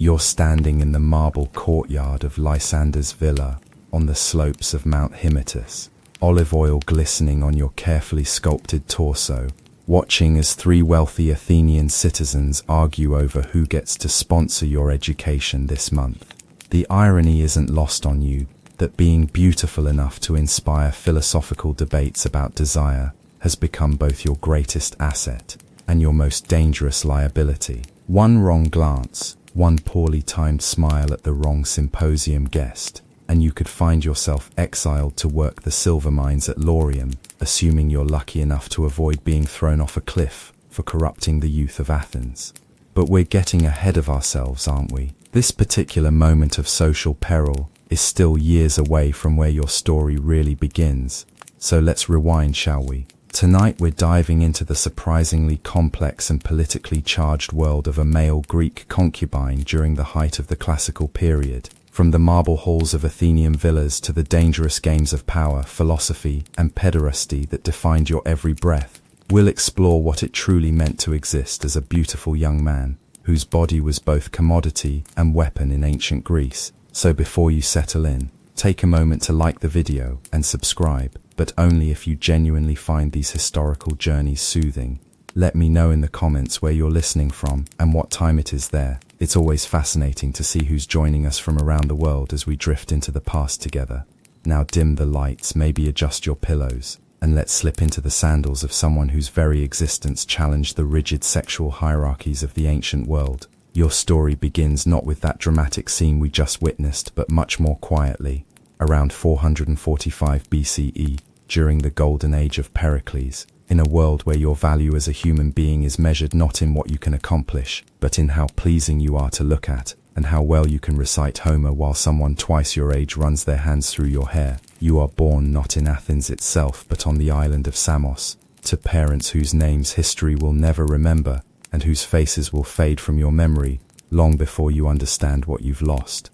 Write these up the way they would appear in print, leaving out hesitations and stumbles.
You're standing in the marble courtyard of Lysander's villa on the slopes of Mount Hymettus, olive oil glistening on your carefully sculpted torso, watching as three wealthy Athenian citizens argue over who gets to sponsor your education this month. The irony isn't lost on you that being beautiful enough to inspire philosophical debates about desire has become both your greatest asset and your most dangerous liability. One wrong glance, one poorly timed smile at the wrong symposium guest, and you could find yourself exiled to work the silver mines at Laurium, assuming you're lucky enough to avoid being thrown off a cliff for corrupting the youth of Athens. But we're getting ahead of ourselves, aren't we? This particular moment of social peril is still years away from where your story really begins. So let's rewind, shall we? Tonight we're diving into the surprisingly complex and politically charged world of a male Greek concubine during the height of the classical period. From the marble halls of Athenian villas to the dangerous games of power, philosophy, and pederasty that defined your every breath, we'll explore what it truly meant to exist as a beautiful young man, whose body was both commodity and weapon in ancient Greece. So before you settle in, take a moment to like the video and subscribe, but only if you genuinely find these historical journeys soothing. Let me know in the comments where you're listening from and what time it is there. It's always fascinating to see who's joining us from around the world as we drift into the past together. Now dim the lights, maybe adjust your pillows, and let's slip into the sandals of someone whose very existence challenged the rigid sexual hierarchies of the ancient world. Your story begins not with that dramatic scene we just witnessed, but much more quietly. Around 445 BCE, during the golden age of Pericles, in a world where your value as a human being is measured not in what you can accomplish, but in how pleasing you are to look at, and how well you can recite Homer while someone twice your age runs their hands through your hair. You are born not in Athens itself, but on the island of Samos, to parents whose names history will never remember, and whose faces will fade from your memory long before you understand what you've lost.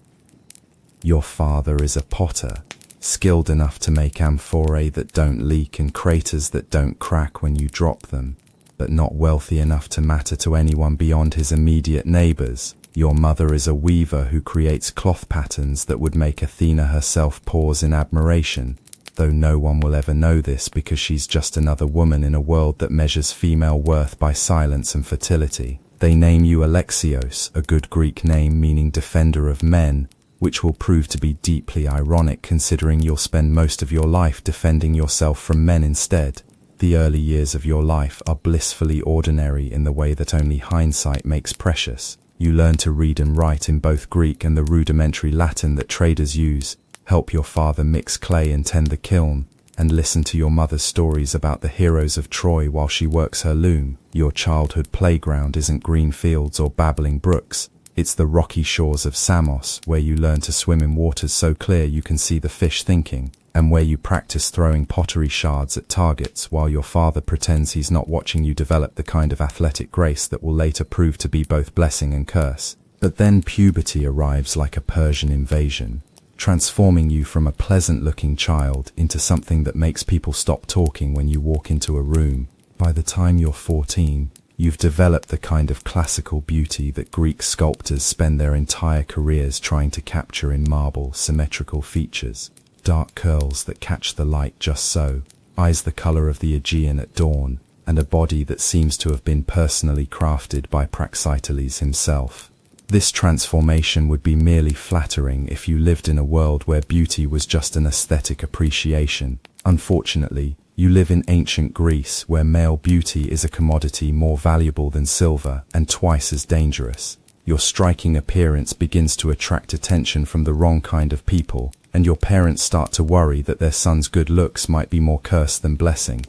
Your father is a potter, skilled enough to make amphorae that don't leak and craters that don't crack when you drop them, but not wealthy enough to matter to anyone beyond his immediate neighbors. Your mother is a weaver who creates cloth patterns that would make Athena herself pause in admiration, though no one will ever know this because she's just another woman in a world that measures female worth by silence and fertility. They name you Alexios, a good Greek name meaning defender of men, which will prove to be deeply ironic considering you'll spend most of your life defending yourself from men instead. The early years of your life are blissfully ordinary in the way that only hindsight makes precious. You learn to read and write in both Greek and the rudimentary Latin that traders use, help your father mix clay and tend the kiln, and listen to your mother's stories about the heroes of Troy while she works her loom. Your childhood playground isn't green fields or babbling brooks. It's the rocky shores of Samos, where you learn to swim in waters so clear you can see the fish thinking, and where you practice throwing pottery shards at targets while your father pretends he's not watching you develop the kind of athletic grace that will later prove to be both blessing and curse. But then puberty arrives like a Persian invasion, transforming you from a pleasant-looking child into something that makes people stop talking when you walk into a room. By the time you're 14, you've developed the kind of classical beauty that Greek sculptors spend their entire careers trying to capture in marble, symmetrical features, dark curls that catch the light just so, eyes the color of the Aegean at dawn, and a body that seems to have been personally crafted by Praxiteles himself. This transformation would be merely flattering if you lived in a world where beauty was just an aesthetic appreciation. Unfortunately, you live in ancient Greece, where male beauty is a commodity more valuable than silver and twice as dangerous. Your striking appearance begins to attract attention from the wrong kind of people, and your parents start to worry that their son's good looks might be more curse than blessing.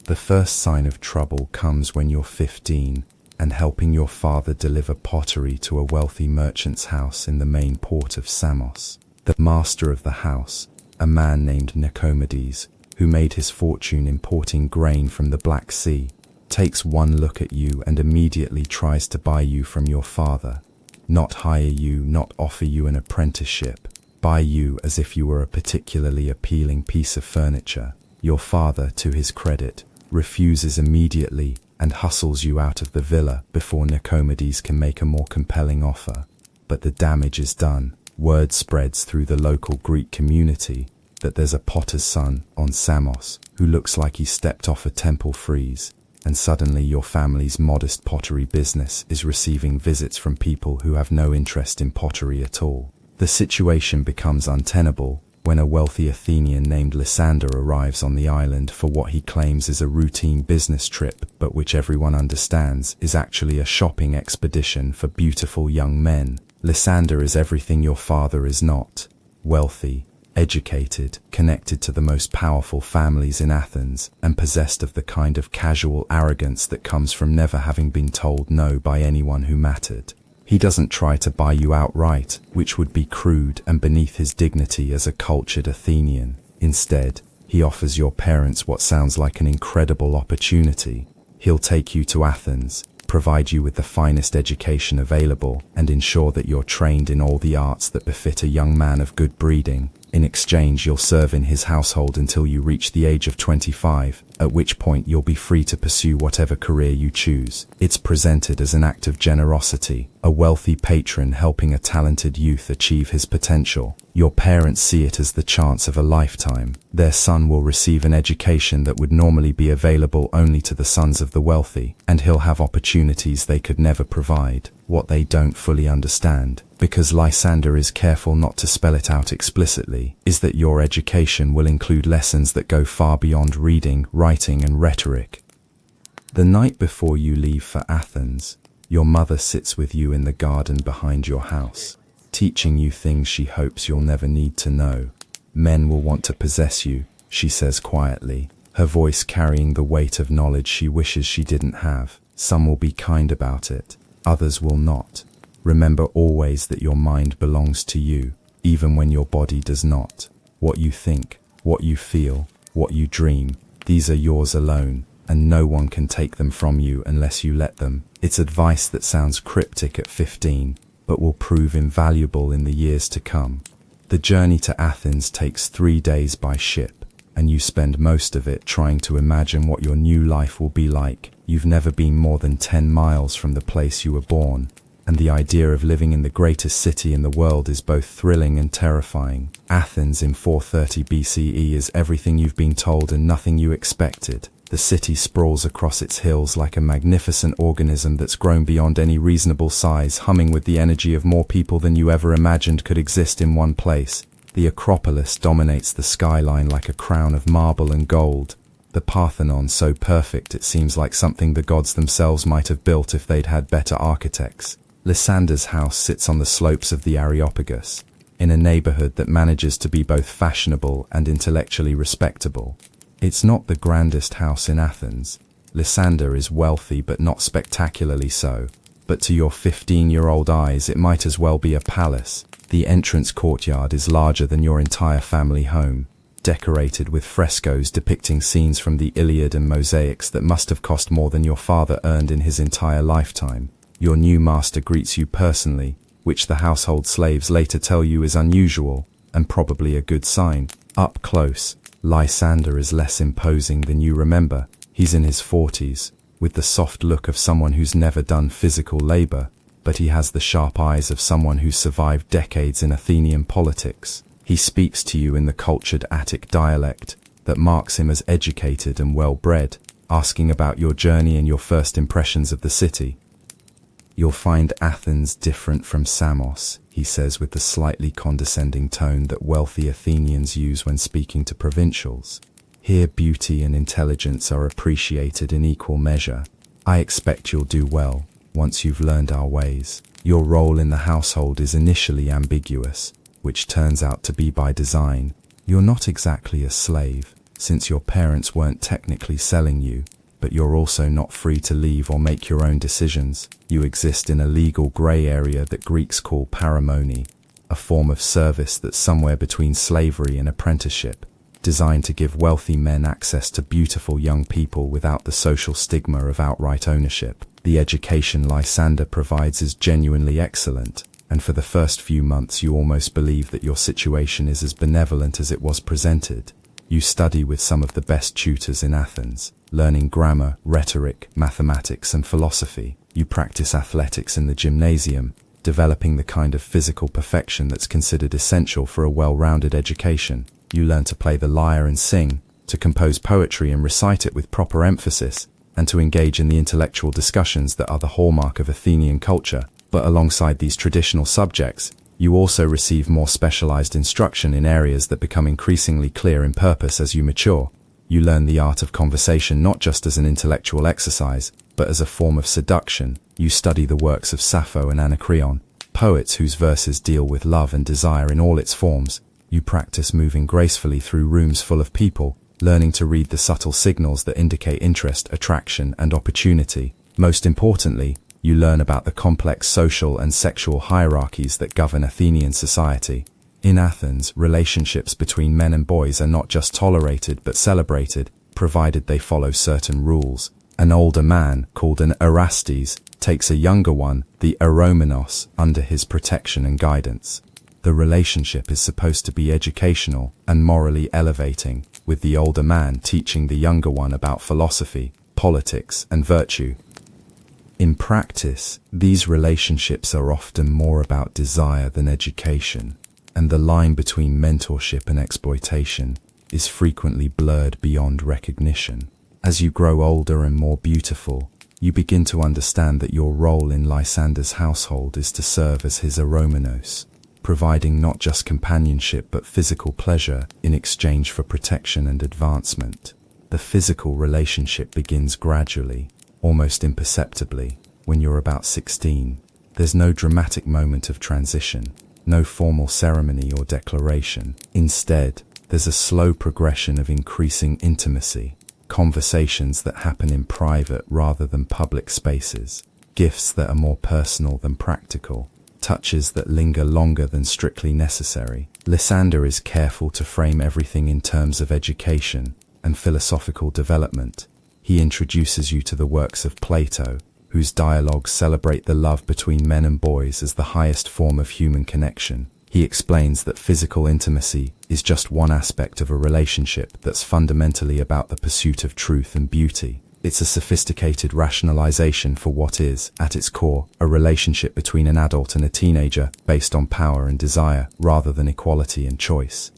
The first sign of trouble comes when you're 15, and helping your father deliver pottery to a wealthy merchant's house in the main port of Samos. The master of the house, a man named Nicomedes, who made his fortune importing grain from the Black Sea, takes one look at you and immediately tries to buy you from your father. Not hire you, not offer you an apprenticeship, buy you as if you were a particularly appealing piece of furniture. Your father, to his credit, refuses immediately and hustles you out of the villa before Nicomedes can make a more compelling offer. But the damage is done. Word spreads through the local Greek community that there's a potter's son on Samos who looks like he stepped off a temple frieze, and suddenly your family's modest pottery business is receiving visits from people who have no interest in pottery at all. The situation becomes untenable when a wealthy Athenian named Lysander arrives on the island for what he claims is a routine business trip, but which everyone understands is actually a shopping expedition for beautiful young men. Lysander is everything your father is not: wealthy, educated, connected to the most powerful families in Athens, and possessed of the kind of casual arrogance that comes from never having been told no by anyone who mattered. He doesn't try to buy you outright, which would be crude and beneath his dignity as a cultured Athenian. Instead, he offers your parents what sounds like an incredible opportunity. He'll take you to Athens, provide you with the finest education available, and ensure that you're trained in all the arts that befit a young man of good breeding. In exchange, you'll serve in his household until you reach the age of 25, at which point you'll be free to pursue whatever career you choose. It's presented as an act of generosity, a wealthy patron helping a talented youth achieve his potential. Your parents see it as the chance of a lifetime. Their son will receive an education that would normally be available only to the sons of the wealthy, and he'll have opportunities they could never provide. What they don't fully understand, because Lysander is careful not to spell it out explicitly, is that your education will include lessons that go far beyond reading, writing, and rhetoric. The night before you leave for Athens, your mother sits with you in the garden behind your house, teaching you things she hopes you'll never need to know. Men will want to possess you, she says quietly, her voice carrying the weight of knowledge she wishes she didn't have. Some will be kind about it, others will not. Remember always that your mind belongs to you, even when your body does not. What you think, what you feel, what you dream, these are yours alone, and no one can take them from you unless you let them. It's advice that sounds cryptic at 15, but will prove invaluable in the years to come. The journey to Athens takes 3 days by ship, and you spend most of it trying to imagine what your new life will be like. You've never been more than 10 miles from the place you were born, and the idea of living in the greatest city in the world is both thrilling and terrifying. Athens in 430 BCE is everything you've been told and nothing you expected. The city sprawls across its hills like a magnificent organism that's grown beyond any reasonable size, humming with the energy of more people than you ever imagined could exist in one place. The Acropolis dominates the skyline like a crown of marble and gold. The Parthenon so perfect it seems like something the gods themselves might have built if they'd had better architects. Lysander's house sits on the slopes of the Areopagus, in a neighborhood that manages to be both fashionable and intellectually respectable. It's not the grandest house in Athens. Lysander is wealthy but not spectacularly so, but to your 15-year-old eyes it might as well be a palace. The entrance courtyard is larger than your entire family home, decorated with frescoes depicting scenes from the Iliad and mosaics that must have cost more than your father earned in his entire lifetime. Your new master greets you personally, which the household slaves later tell you is unusual, and probably a good sign. Up close, Lysander is less imposing than you remember. He's in his 40s, with the soft look of someone who's never done physical labor, but he has the sharp eyes of someone who's survived decades in Athenian politics. He speaks to you in the cultured Attic dialect that marks him as educated and well-bred, asking about your journey and your first impressions of the city. You'll find Athens different from Samos, he says with the slightly condescending tone that wealthy Athenians use when speaking to provincials. Here beauty and intelligence are appreciated in equal measure. I expect you'll do well, once you've learned our ways. Your role in the household is initially ambiguous, which turns out to be by design. You're not exactly a slave, since your parents weren't technically selling you, but you're also not free to leave or make your own decisions. You exist in a legal grey area that Greeks call paramony, a form of service that's somewhere between slavery and apprenticeship, designed to give wealthy men access to beautiful young people without the social stigma of outright ownership. The education Lysander provides is genuinely excellent, and for the first few months you almost believe that your situation is as benevolent as it was presented. You study with some of the best tutors in Athens, learning grammar, rhetoric, mathematics, and philosophy. You practice athletics in the gymnasium, developing the kind of physical perfection that's considered essential for a well-rounded education. You learn to play the lyre and sing, to compose poetry and recite it with proper emphasis, and to engage in the intellectual discussions that are the hallmark of Athenian culture. But alongside these traditional subjects, you also receive more specialized instruction in areas that become increasingly clear in purpose as you mature. You learn the art of conversation not just as an intellectual exercise, but as a form of seduction. You study the works of Sappho and Anacreon, poets whose verses deal with love and desire in all its forms. You practice moving gracefully through rooms full of people, learning to read the subtle signals that indicate interest, attraction, and opportunity. Most importantly, you learn about the complex social and sexual hierarchies that govern Athenian society. In Athens, relationships between men and boys are not just tolerated but celebrated, provided they follow certain rules. An older man, called an Erastes, takes a younger one, the Eromenos, under his protection and guidance. The relationship is supposed to be educational and morally elevating, with the older man teaching the younger one about philosophy, politics, and virtue. In practice, these relationships are often more about desire than education, and the line between mentorship and exploitation is frequently blurred beyond recognition. As you grow older and more beautiful, you begin to understand that your role in Lysander's household is to serve as his Eromenos, providing not just companionship but physical pleasure in exchange for protection and advancement. The physical relationship begins gradually, almost imperceptibly, when you're about 16. There's no dramatic moment of transition, no formal ceremony or declaration. Instead, there's a slow progression of increasing intimacy, conversations that happen in private rather than public spaces, gifts that are more personal than practical, touches that linger longer than strictly necessary. Lysander is careful to frame everything in terms of education and philosophical development. He introduces you to the works of Plato, whose dialogues celebrate the love between men and boys as the highest form of human connection. He explains that physical intimacy is just one aspect of a relationship that's fundamentally about the pursuit of truth and beauty. It's a sophisticated rationalization for what is, at its core, a relationship between an adult and a teenager based on power and desire rather than equality and choice.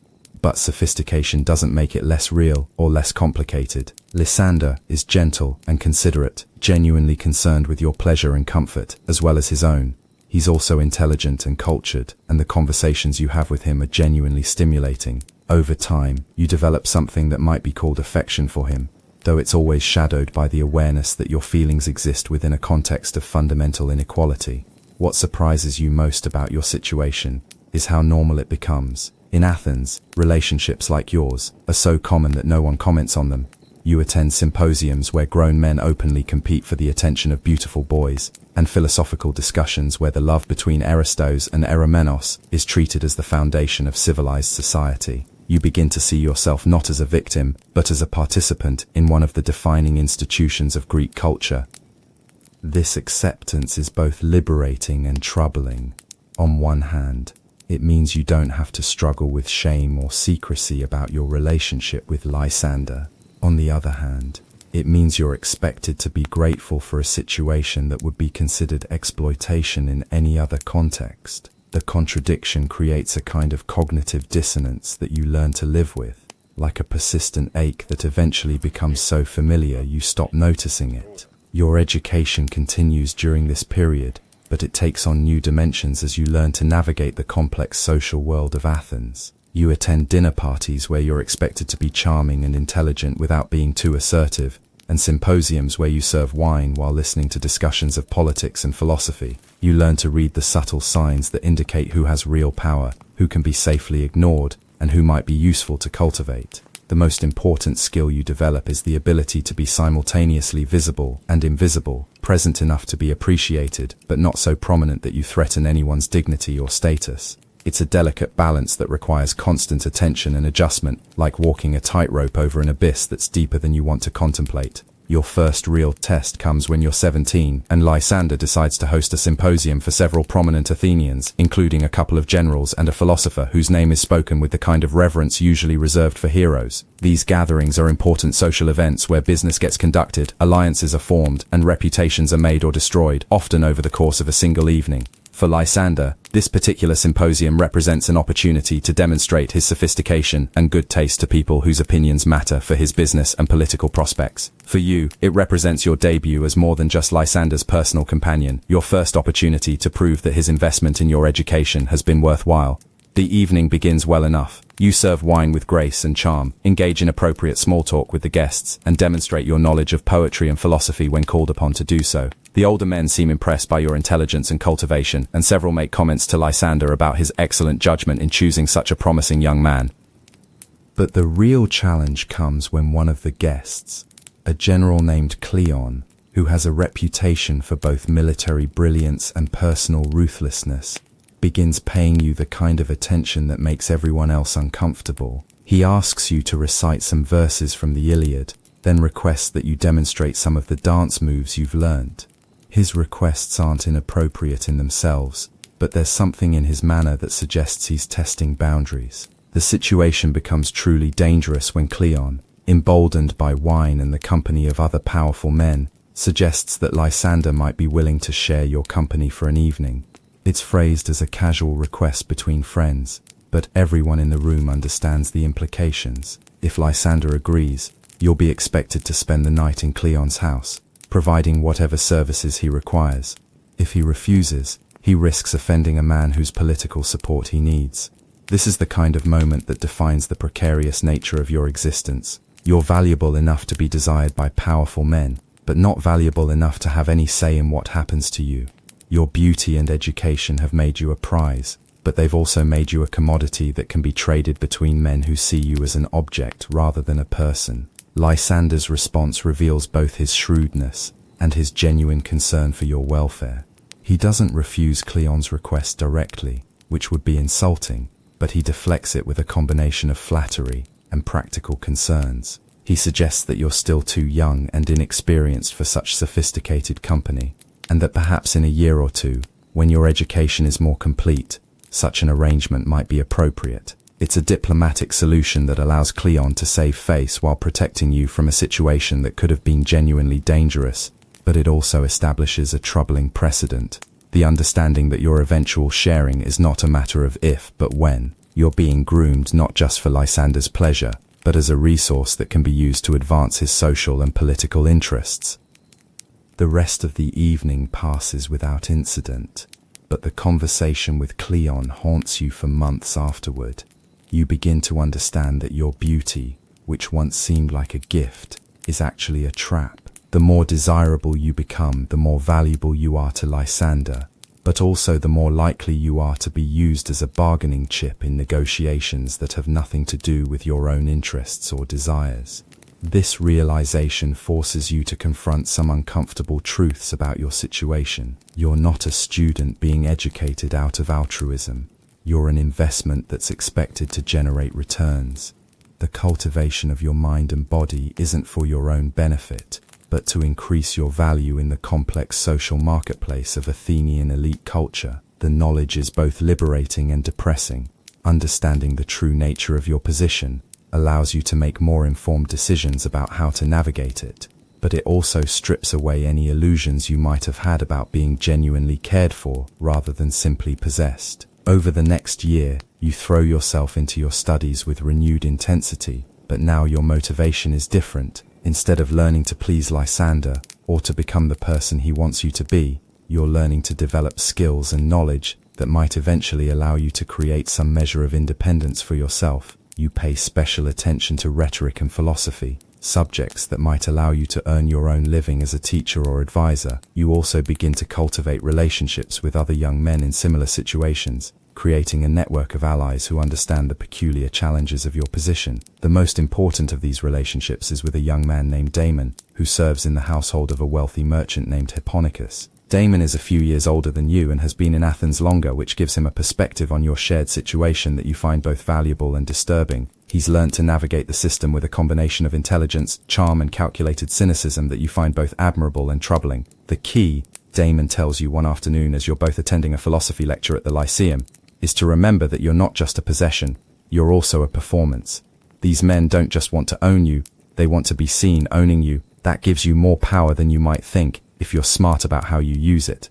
But sophistication doesn't make it less real or less complicated. Lysander is gentle and considerate, genuinely concerned with your pleasure and comfort, as well as his own. He's also intelligent and cultured, and the conversations you have with him are genuinely stimulating. Over time, you develop something that might be called affection for him, though it's always shadowed by the awareness that your feelings exist within a context of fundamental inequality. What surprises you most about your situation is how normal it becomes. In Athens, relationships like yours are so common that no one comments on them. You attend symposiums where grown men openly compete for the attention of beautiful boys, and philosophical discussions where the love between Aristos and Eromenos is treated as the foundation of civilized society. You begin to see yourself not as a victim, but as a participant in one of the defining institutions of Greek culture. This acceptance is both liberating and troubling. On one hand, it means you don't have to struggle with shame or secrecy about your relationship with Lysander. On the other hand, it means you're expected to be grateful for a situation that would be considered exploitation in any other context. The contradiction creates a kind of cognitive dissonance that you learn to live with, like a persistent ache that eventually becomes so familiar you stop noticing it. Your education continues during this period, but it takes on new dimensions as you learn to navigate the complex social world of Athens. You attend dinner parties where you're expected to be charming and intelligent without being too assertive, and symposiums where you serve wine while listening to discussions of politics and philosophy. You learn to read the subtle signs that indicate who has real power, who can be safely ignored, and who might be useful to cultivate. The most important skill you develop is the ability to be simultaneously visible and invisible, present enough to be appreciated, but not so prominent that you threaten anyone's dignity or status. It's a delicate balance that requires constant attention and adjustment, like walking a tightrope over an abyss that's deeper than you want to contemplate. Your first real test comes when you're 17, and Lysander decides to host a symposium for several prominent Athenians, including a couple of generals and a philosopher whose name is spoken with the kind of reverence usually reserved for heroes. These gatherings are important social events where business gets conducted, alliances are formed, and reputations are made or destroyed, often over the course of a single evening. For Lysander, this particular symposium represents an opportunity to demonstrate his sophistication and good taste to people whose opinions matter for his business and political prospects. For you, it represents your debut as more than just Lysander's personal companion, your first opportunity to prove that his investment in your education has been worthwhile. The evening begins well enough. You serve wine with grace and charm, engage in appropriate small talk with the guests, and demonstrate your knowledge of poetry and philosophy when called upon to do so. The older men seem impressed by your intelligence and cultivation, and several make comments to Lysander about his excellent judgment in choosing such a promising young man. But the real challenge comes when one of the guests, a general named Cleon, who has a reputation for both military brilliance and personal ruthlessness, begins paying you the kind of attention that makes everyone else uncomfortable. He asks you to recite some verses from the Iliad, then requests that you demonstrate some of the dance moves you've learned. His requests aren't inappropriate in themselves, but there's something in his manner that suggests he's testing boundaries. The situation becomes truly dangerous when Cleon, emboldened by wine and the company of other powerful men, suggests that Lysander might be willing to share your company for an evening. It's phrased as a casual request between friends, but everyone in the room understands the implications. If Lysander agrees, you'll be expected to spend the night in Cleon's house, providing whatever services he requires. If he refuses, he risks offending a man whose political support he needs. This is the kind of moment that defines the precarious nature of your existence. You're valuable enough to be desired by powerful men, but not valuable enough to have any say in what happens to you. Your beauty and education have made you a prize, but they've also made you a commodity that can be traded between men who see you as an object rather than a person. Lysander's response reveals both his shrewdness and his genuine concern for your welfare. He doesn't refuse Cleon's request directly, which would be insulting, but he deflects it with a combination of flattery and practical concerns. He suggests that you're still too young and inexperienced for such sophisticated company, and that perhaps in a year or two, when your education is more complete, such an arrangement might be appropriate. It's a diplomatic solution that allows Cleon to save face while protecting you from a situation that could have been genuinely dangerous, but it also establishes a troubling precedent. The understanding that your eventual sharing is not a matter of if but when. You're being groomed not just for Lysander's pleasure, but as a resource that can be used to advance his social and political interests. The rest of the evening passes without incident, but the conversation with Cleon haunts you for months afterward. You begin to understand that your beauty, which once seemed like a gift, is actually a trap. The more desirable you become, the more valuable you are to Lysander, but also the more likely you are to be used as a bargaining chip in negotiations that have nothing to do with your own interests or desires. This realization forces you to confront some uncomfortable truths about your situation. You're not a student being educated out of altruism. You're an investment that's expected to generate returns. The cultivation of your mind and body isn't for your own benefit, but to increase your value in the complex social marketplace of Athenian elite culture. The knowledge is both liberating and depressing. Understanding the true nature of your position allows you to make more informed decisions about how to navigate it, but it also strips away any illusions you might have had about being genuinely cared for rather than simply possessed. Over the next year, you throw yourself into your studies with renewed intensity, but now your motivation is different. Instead of learning to please Lysander or to become the person he wants you to be, you're learning to develop skills and knowledge that might eventually allow you to create some measure of independence for yourself. You pay special attention to rhetoric and philosophy, subjects that might allow you to earn your own living as a teacher or advisor. You also begin to cultivate relationships with other young men in similar situations, creating a network of allies who understand the peculiar challenges of your position. The most important of these relationships is with a young man named Damon, who serves in the household of a wealthy merchant named Hipponicus. Damon is a few years older than you and has been in Athens longer, which gives him a perspective on your shared situation that you find both valuable and disturbing. He's learned to navigate the system with a combination of intelligence, charm, and calculated cynicism that you find both admirable and troubling. The key, Damon tells you one afternoon as you're both attending a philosophy lecture at the Lyceum, is to remember that you're not just a possession, you're also a performance. These men don't just want to own you, they want to be seen owning you. That gives you more power than you might think, if you're smart about how you use it.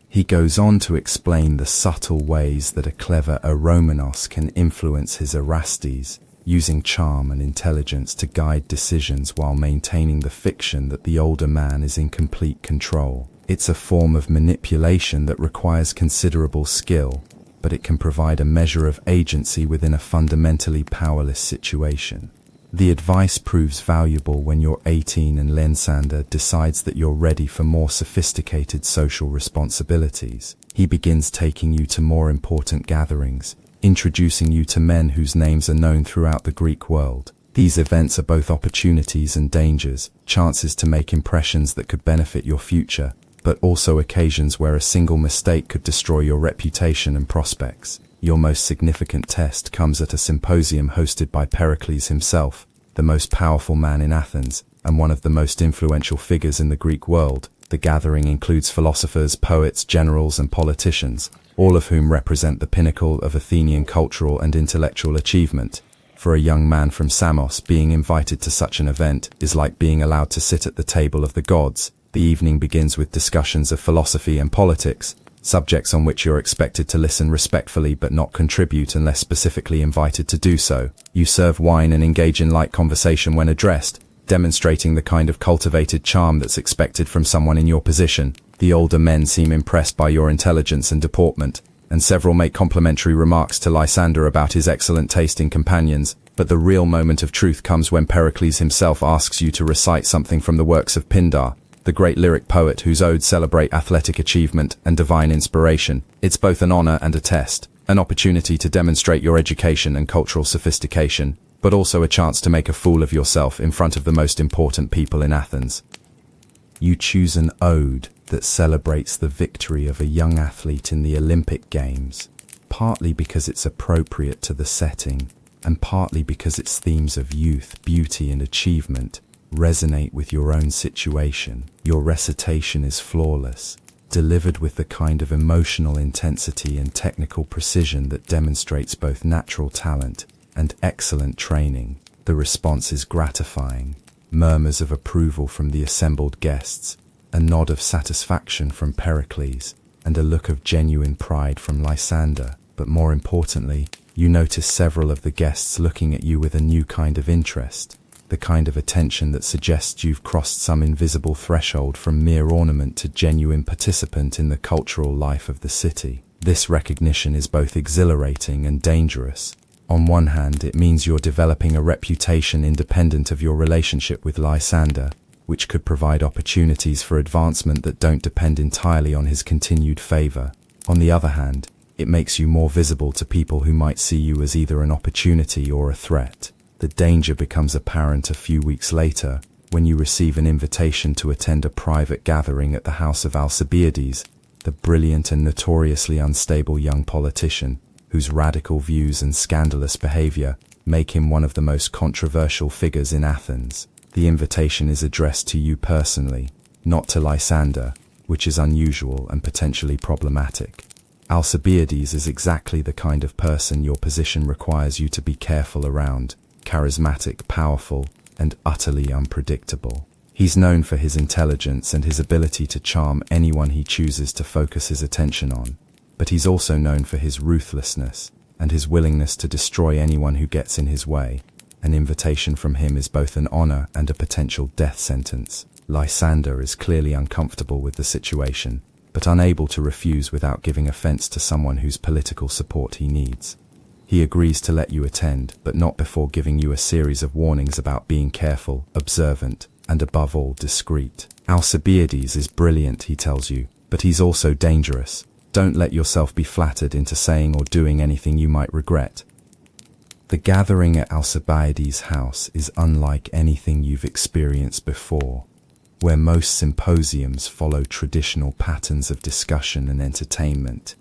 He goes on to explain the subtle ways that a clever Eromenos can influence his Erastes, using charm and intelligence to guide decisions while maintaining the fiction that the older man is in complete control. It's a form of manipulation that requires considerable skill, but it can provide a measure of agency within a fundamentally powerless situation. The advice proves valuable when you're 18 and Lysander decides that you're ready for more sophisticated social responsibilities. He begins taking you to more important gatherings, introducing you to men whose names are known throughout the Greek world. These events are both opportunities and dangers, chances to make impressions that could benefit your future, but also occasions where a single mistake could destroy your reputation and prospects. Your most significant test comes at a symposium hosted by Pericles himself, the most powerful man in Athens, and one of the most influential figures in the Greek world. The gathering includes philosophers, poets, generals, and politicians, all of whom represent the pinnacle of Athenian cultural and intellectual achievement. For a young man from Samos, being invited to such an event is like being allowed to sit at the table of the gods. The evening begins with discussions of philosophy and politics, subjects on which you're expected to listen respectfully but not contribute unless specifically invited to do so. You serve wine and engage in light conversation when addressed, demonstrating the kind of cultivated charm that's expected from someone in your position. The older men seem impressed by your intelligence and deportment, and several make complimentary remarks to Lysander about his excellent taste in companions, but the real moment of truth comes when Pericles himself asks you to recite something from the works of Pindar, the great lyric poet whose odes celebrate athletic achievement and divine inspiration. It's both an honor and a test, an opportunity to demonstrate your education and cultural sophistication, but also a chance to make a fool of yourself in front of the most important people in Athens. You choose an ode that celebrates the victory of a young athlete in the Olympic Games, partly because it's appropriate to the setting, and partly because its themes of youth, beauty, and achievement resonate with your own situation. Your recitation is flawless, delivered with the kind of emotional intensity and technical precision that demonstrates both natural talent and excellent training. The response is gratifying. Murmurs of approval from the assembled guests, a nod of satisfaction from Pericles, and a look of genuine pride from Lysander. But more importantly, you notice several of the guests looking at you with a new kind of interest, the kind of attention that suggests you've crossed some invisible threshold from mere ornament to genuine participant in the cultural life of the city. This recognition is both exhilarating and dangerous. On one hand, it means you're developing a reputation independent of your relationship with Lysander, which could provide opportunities for advancement that don't depend entirely on his continued favor. On the other hand, it makes you more visible to people who might see you as either an opportunity or a threat. The danger becomes apparent a few weeks later, when you receive an invitation to attend a private gathering at the house of Alcibiades, the brilliant and notoriously unstable young politician, whose radical views and scandalous behavior make him one of the most controversial figures in Athens. The invitation is addressed to you personally, not to Lysander, which is unusual and potentially problematic. Alcibiades is exactly the kind of person your position requires you to be careful around: charismatic, powerful, and utterly unpredictable. He's known for his intelligence and his ability to charm anyone he chooses to focus his attention on, but he's also known for his ruthlessness and his willingness to destroy anyone who gets in his way. An invitation from him is both an honor and a potential death sentence. Lysander is clearly uncomfortable with the situation, but unable to refuse without giving offense to someone whose political support he needs. He agrees to let you attend, but not before giving you a series of warnings about being careful, observant, and above all, discreet. Alcibiades is brilliant, he tells you, but he's also dangerous. Don't let yourself be flattered into saying or doing anything you might regret. The gathering at Alcibiades' house is unlike anything you've experienced before. Where most symposiums follow traditional patterns of discussion and entertainment,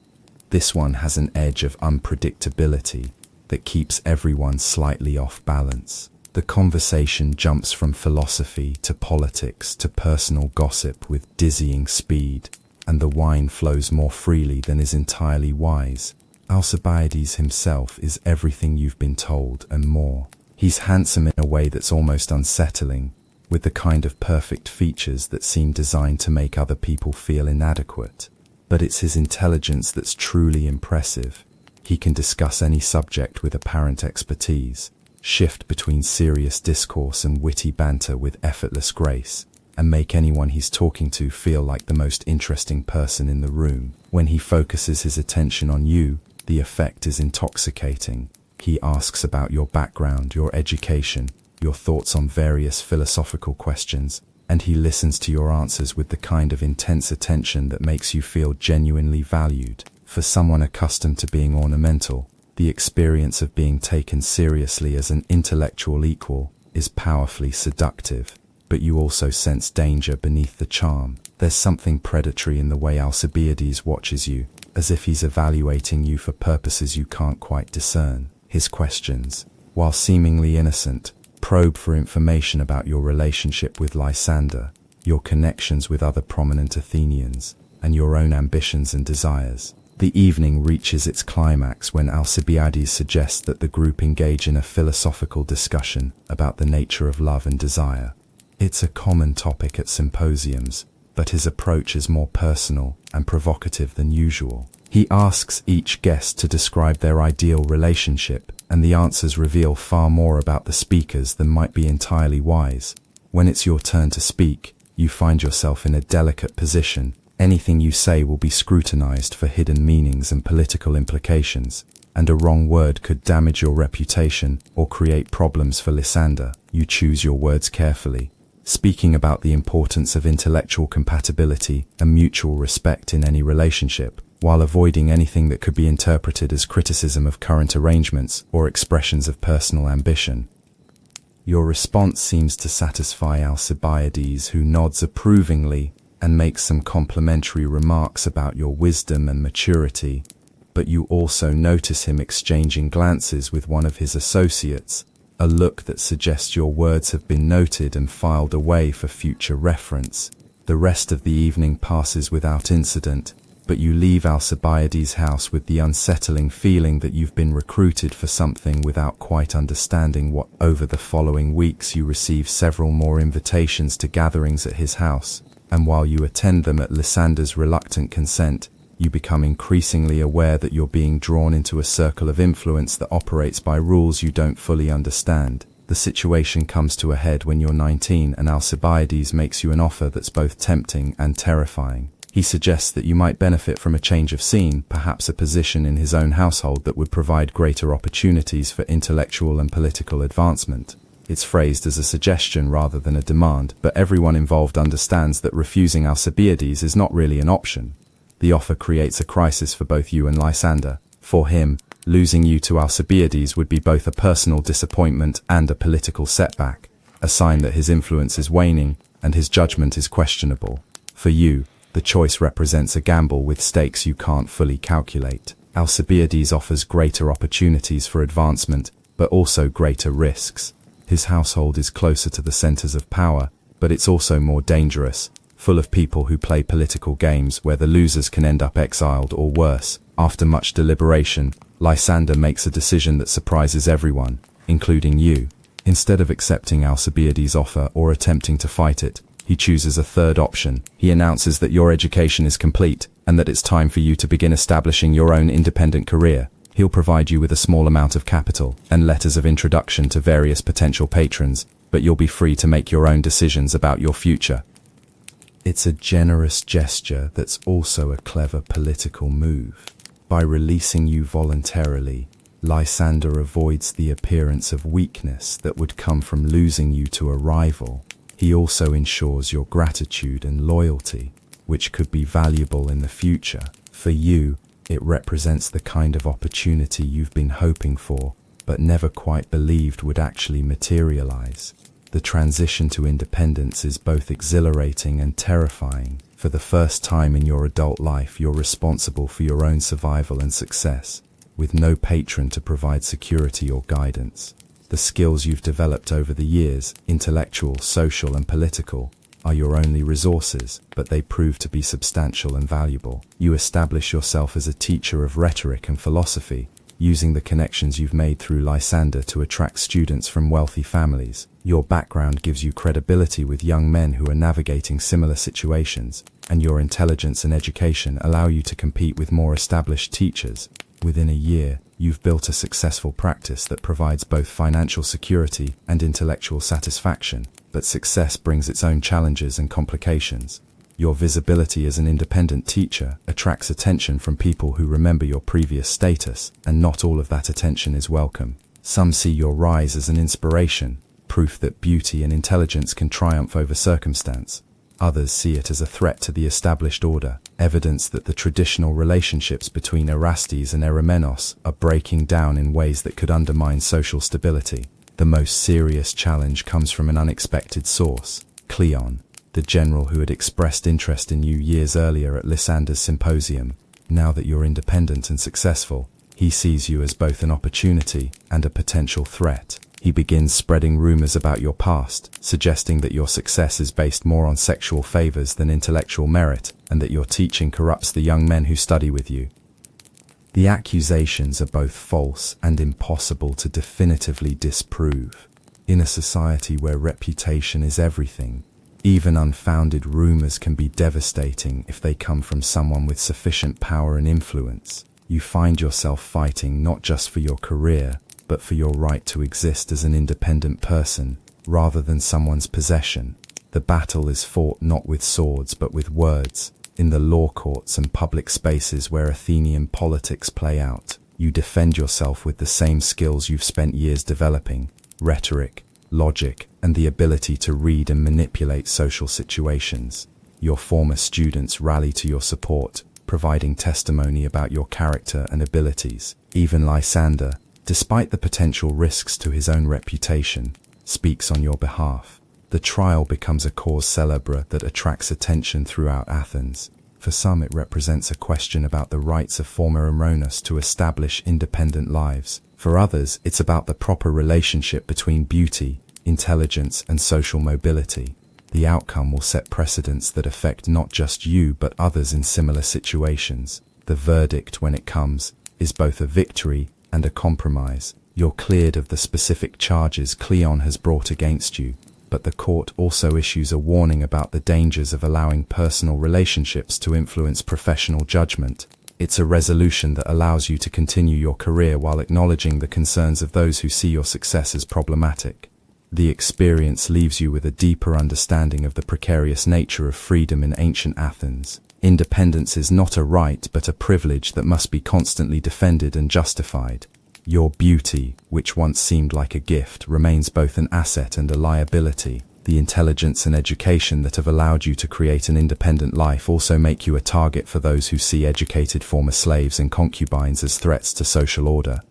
this one has an edge of unpredictability that keeps everyone slightly off balance. The conversation jumps from philosophy to politics to personal gossip with dizzying speed, and the wine flows more freely than is entirely wise. Alcibiades himself is everything you've been told and more. He's handsome in a way that's almost unsettling, with the kind of perfect features that seem designed to make other people feel inadequate. But it's his intelligence that's truly impressive. He can discuss any subject with apparent expertise, shift between serious discourse and witty banter with effortless grace, and make anyone he's talking to feel like the most interesting person in the room. When he focuses his attention on you, the effect is intoxicating. He asks about your background, your education, your thoughts on various philosophical questions, and he listens to your answers with the kind of intense attention that makes you feel genuinely valued. For someone accustomed to being ornamental, the experience of being taken seriously as an intellectual equal is powerfully seductive, but you also sense danger beneath the charm. There's something predatory in the way Alcibiades watches you, as if he's evaluating you for purposes you can't quite discern. His questions, while seemingly innocent, probe for information about your relationship with Lysander, your connections with other prominent Athenians, and your own ambitions and desires. The evening reaches its climax when Alcibiades suggests that the group engage in a philosophical discussion about the nature of love and desire. It's a common topic at symposiums, but his approach is more personal and provocative than usual. He asks each guest to describe their ideal relationship, and the answers reveal far more about the speakers than might be entirely wise. When it's your turn to speak, you find yourself in a delicate position. Anything you say will be scrutinized for hidden meanings and political implications, and a wrong word could damage your reputation or create problems for Lysander. You choose your words carefully, speaking about the importance of intellectual compatibility and mutual respect in any relationship, while avoiding anything that could be interpreted as criticism of current arrangements or expressions of personal ambition. Your response seems to satisfy Alcibiades, who nods approvingly and makes some complimentary remarks about your wisdom and maturity, but you also notice him exchanging glances with one of his associates, a look that suggests your words have been noted and filed away for future reference. The rest of the evening passes without incident, but you leave Alcibiades' house with the unsettling feeling that you've been recruited for something without quite understanding what. Over the following weeks you receive several more invitations to gatherings at his house, and while you attend them at Lysander's reluctant consent, you become increasingly aware that you're being drawn into a circle of influence that operates by rules you don't fully understand. The situation comes to a head when you're 19 and Alcibiades makes you an offer that's both tempting and terrifying. He suggests that you might benefit from a change of scene, perhaps a position in his own household that would provide greater opportunities for intellectual and political advancement. It's phrased as a suggestion rather than a demand, but everyone involved understands that refusing Alcibiades is not really an option. The offer creates a crisis for both you and Lysander. For him, losing you to Alcibiades would be both a personal disappointment and a political setback, a sign that his influence is waning and his judgment is questionable. For you, the choice represents a gamble with stakes you can't fully calculate. Alcibiades offers greater opportunities for advancement, but also greater risks. His household is closer to the centers of power, but it's also more dangerous, full of people who play political games where the losers can end up exiled or worse. After much deliberation, Lysander makes a decision that surprises everyone, including you. Instead of accepting Alcibiades' offer or attempting to fight it, he chooses a third option. He announces that your education is complete and that it's time for you to begin establishing your own independent career. He'll provide you with a small amount of capital and letters of introduction to various potential patrons, but you'll be free to make your own decisions about your future. It's a generous gesture that's also a clever political move. By releasing you voluntarily, Lysander avoids the appearance of weakness that would come from losing you to a rival. He also ensures your gratitude and loyalty, which could be valuable in the future. For you, it represents the kind of opportunity you've been hoping for, but never quite believed would actually materialize. The transition to independence is both exhilarating and terrifying. For the first time in your adult life, you're responsible for your own survival and success, with no patron to provide security or guidance. The skills you've developed over the years, intellectual, social, and political, are your only resources, but they prove to be substantial and valuable. You establish yourself as a teacher of rhetoric and philosophy, using the connections you've made through Lysander to attract students from wealthy families. Your background gives you credibility with young men who are navigating similar situations, and your intelligence and education allow you to compete with more established teachers. Within a year, you've built a successful practice that provides both financial security and intellectual satisfaction. But success brings its own challenges and complications. Your visibility as an independent teacher attracts attention from people who remember your previous status, and not all of that attention is welcome. Some see your rise as an inspiration, proof that beauty and intelligence can triumph over circumstance. Others see it as a threat to the established order, evidence that the traditional relationships between Erastes and Erymenos are breaking down in ways that could undermine social stability. The most serious challenge comes from an unexpected source, Cleon, the general who had expressed interest in you years earlier at Lysander's symposium. Now that you're independent and successful, he sees you as both an opportunity and a potential threat. He begins spreading rumors about your past, suggesting that your success is based more on sexual favors than intellectual merit, and that your teaching corrupts the young men who study with you. The accusations are both false and impossible to definitively disprove. In a society where reputation is everything, even unfounded rumors can be devastating if they come from someone with sufficient power and influence. You find yourself fighting not just for your career, but for your right to exist as an independent person, rather than someone's possession. The battle is fought not with swords but with words. In the law courts and public spaces where Athenian politics play out, you defend yourself with the same skills you've spent years developing: rhetoric, logic, and the ability to read and manipulate social situations. Your former students rally to your support, providing testimony about your character and abilities. Even Lysander, despite the potential risks to his own reputation, speaks on your behalf. The trial becomes a cause célèbre that attracts attention throughout Athens. For some, it represents a question about the rights of former Erymenos to establish independent lives. For others, it's about the proper relationship between beauty, intelligence, and social mobility. The outcome will set precedents that affect not just you but others in similar situations. The verdict, when it comes, is both a victory and a compromise. You're cleared of the specific charges Cleon has brought against you, but the court also issues a warning about the dangers of allowing personal relationships to influence professional judgment. It's a resolution that allows you to continue your career while acknowledging the concerns of those who see your success as problematic. The experience leaves you with a deeper understanding of the precarious nature of freedom in ancient Athens. Independence is not a right but a privilege that must be constantly defended and justified. Your beauty, which once seemed like a gift, remains both an asset and a liability. The intelligence and education that have allowed you to create an independent life also make you a target for those who see educated former slaves and concubines as threats to social order.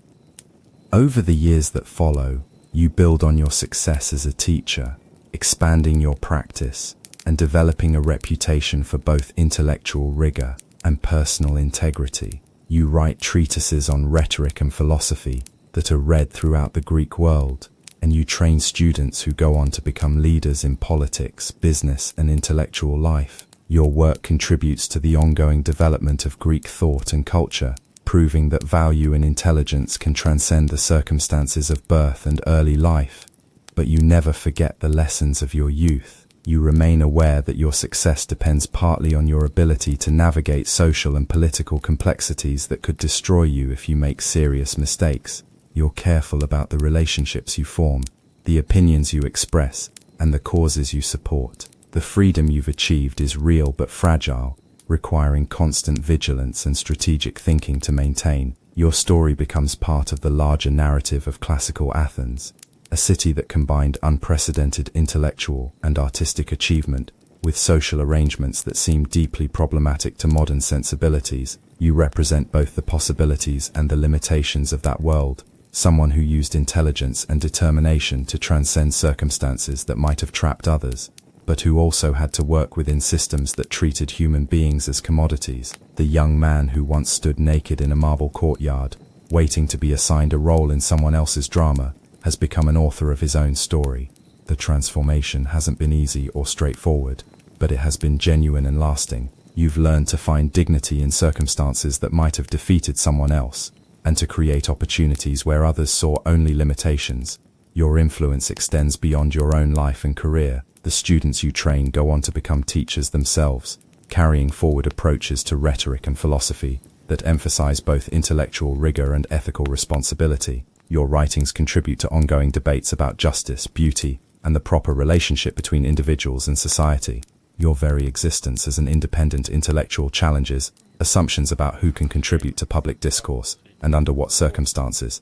Over the years that follow, you build on your success as a teacher, expanding your practice and developing a reputation for both intellectual rigor and personal integrity. You write treatises on rhetoric and philosophy that are read throughout the Greek world, and you train students who go on to become leaders in politics, business, and intellectual life. Your work contributes to the ongoing development of Greek thought and culture, proving that value and intelligence can transcend the circumstances of birth and early life. But you never forget the lessons of your youth. You remain aware that your success depends partly on your ability to navigate social and political complexities that could destroy you if you make serious mistakes. You're careful about the relationships you form, the opinions you express, and the causes you support. The freedom you've achieved is real but fragile, requiring constant vigilance and strategic thinking to maintain. Your story becomes part of the larger narrative of classical Athens, a city that combined unprecedented intellectual and artistic achievement with social arrangements that seem deeply problematic to modern sensibilities. You represent both the possibilities and the limitations of that world, someone who used intelligence and determination to transcend circumstances that might have trapped others, but who also had to work within systems that treated human beings as commodities. The young man who once stood naked in a marble courtyard, waiting to be assigned a role in someone else's drama, has become an author of his own story. The transformation hasn't been easy or straightforward, but it has been genuine and lasting. You've learned to find dignity in circumstances that might have defeated someone else, and to create opportunities where others saw only limitations. Your influence extends beyond your own life and career. The students you train go on to become teachers themselves, carrying forward approaches to rhetoric and philosophy that emphasize both intellectual rigor and ethical responsibility. Your writings contribute to ongoing debates about justice, beauty, and the proper relationship between individuals and society. Your very existence as an independent intellectual challenges assumptions about who can contribute to public discourse and under what circumstances.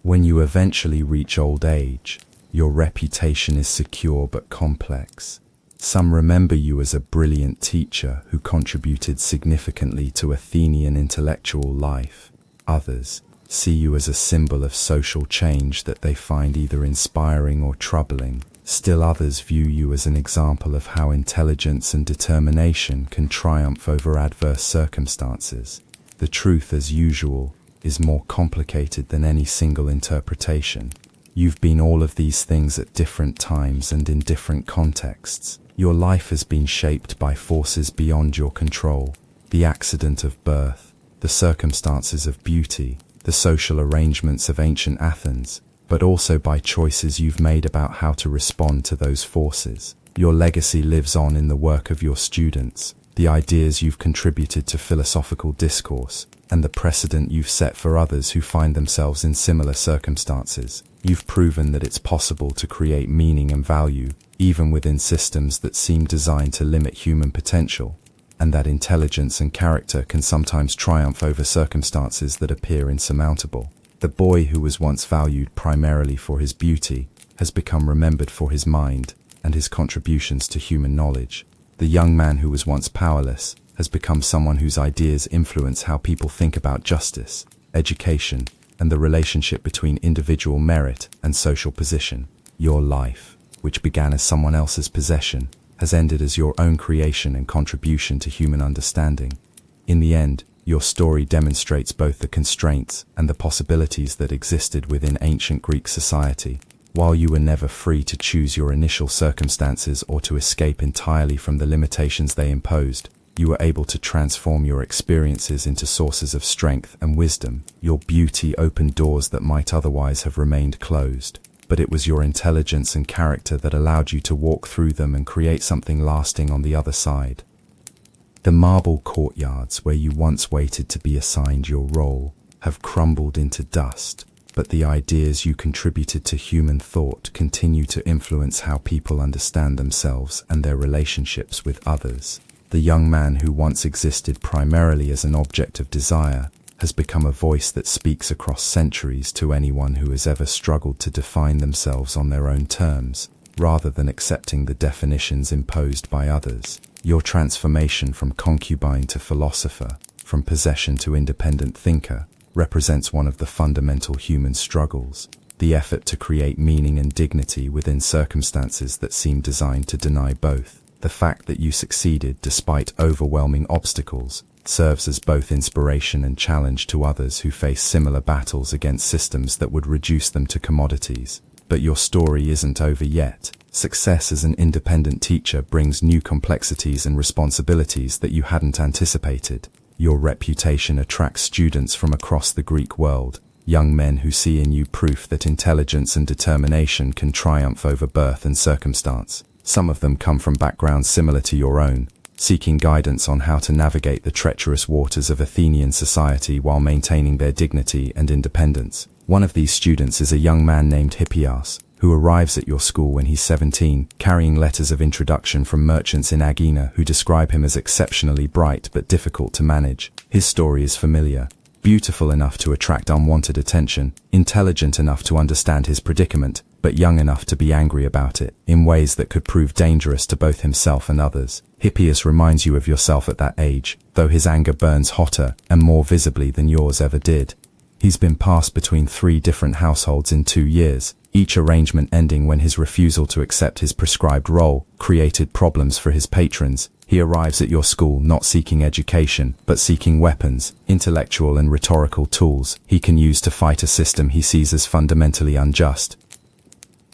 When you eventually reach old age, your reputation is secure but complex. Some remember you as a brilliant teacher who contributed significantly to Athenian intellectual life. Others see you as a symbol of social change that they find either inspiring or troubling. Still others view you as an example of how intelligence and determination can triumph over adverse circumstances. The truth, as usual, is more complicated than any single interpretation. You've been all of these things at different times and in different contexts. Your life has been shaped by forces beyond your control: the accident of birth, the circumstances of beauty, the social arrangements of ancient Athens, but also by choices you've made about how to respond to those forces. Your legacy lives on in the work of your students, the ideas you've contributed to philosophical discourse, and the precedent you've set for others who find themselves in similar circumstances. You've proven that it's possible to create meaning and value, even within systems that seem designed to limit human potential, and that intelligence and character can sometimes triumph over circumstances that appear insurmountable. The boy who was once valued primarily for his beauty has become remembered for his mind and his contributions to human knowledge. The young man who was once powerless has become someone whose ideas influence how people think about justice, education, and the relationship between individual merit and social position. Your life, which began as someone else's possession, has ended as your own creation and contribution to human understanding. In the end, your story demonstrates both the constraints and the possibilities that existed within ancient Greek society. While you were never free to choose your initial circumstances or to escape entirely from the limitations they imposed, you were able to transform your experiences into sources of strength and wisdom. Your beauty opened doors that might otherwise have remained closed, but it was your intelligence and character that allowed you to walk through them and create something lasting on the other side. The marble courtyards where you once waited to be assigned your role have crumbled into dust, but the ideas you contributed to human thought continue to influence how people understand themselves and their relationships with others. The young man who once existed primarily as an object of desire has become a voice that speaks across centuries to anyone who has ever struggled to define themselves on their own terms, rather than accepting the definitions imposed by others. Your transformation from concubine to philosopher, from possession to independent thinker, represents one of the fundamental human struggles: the effort to create meaning and dignity within circumstances that seem designed to deny both. The fact that you succeeded despite overwhelming obstacles serves as both inspiration and challenge to others who face similar battles against systems that would reduce them to commodities. But your story isn't over yet. Success as an independent teacher brings new complexities and responsibilities that you hadn't anticipated. Your reputation attracts students from across the Greek world, young men who see in you proof that intelligence and determination can triumph over birth and circumstance. Some of them come from backgrounds similar to your own, seeking guidance on how to navigate the treacherous waters of Athenian society while maintaining their dignity and independence. One of these students is a young man named Hippias, who arrives at your school when he's 17, carrying letters of introduction from merchants in Aegina who describe him as exceptionally bright but difficult to manage. His story is familiar: beautiful enough to attract unwanted attention, intelligent enough to understand his predicament, but young enough to be angry about it, in ways that could prove dangerous to both himself and others. Hippias reminds you of yourself at that age, though his anger burns hotter and more visibly than yours ever did. He's been passed between 3 different households in 2 years, each arrangement ending when his refusal to accept his prescribed role created problems for his patrons. He arrives at your school not seeking education, but seeking weapons, intellectual and rhetorical tools he can use to fight a system he sees as fundamentally unjust.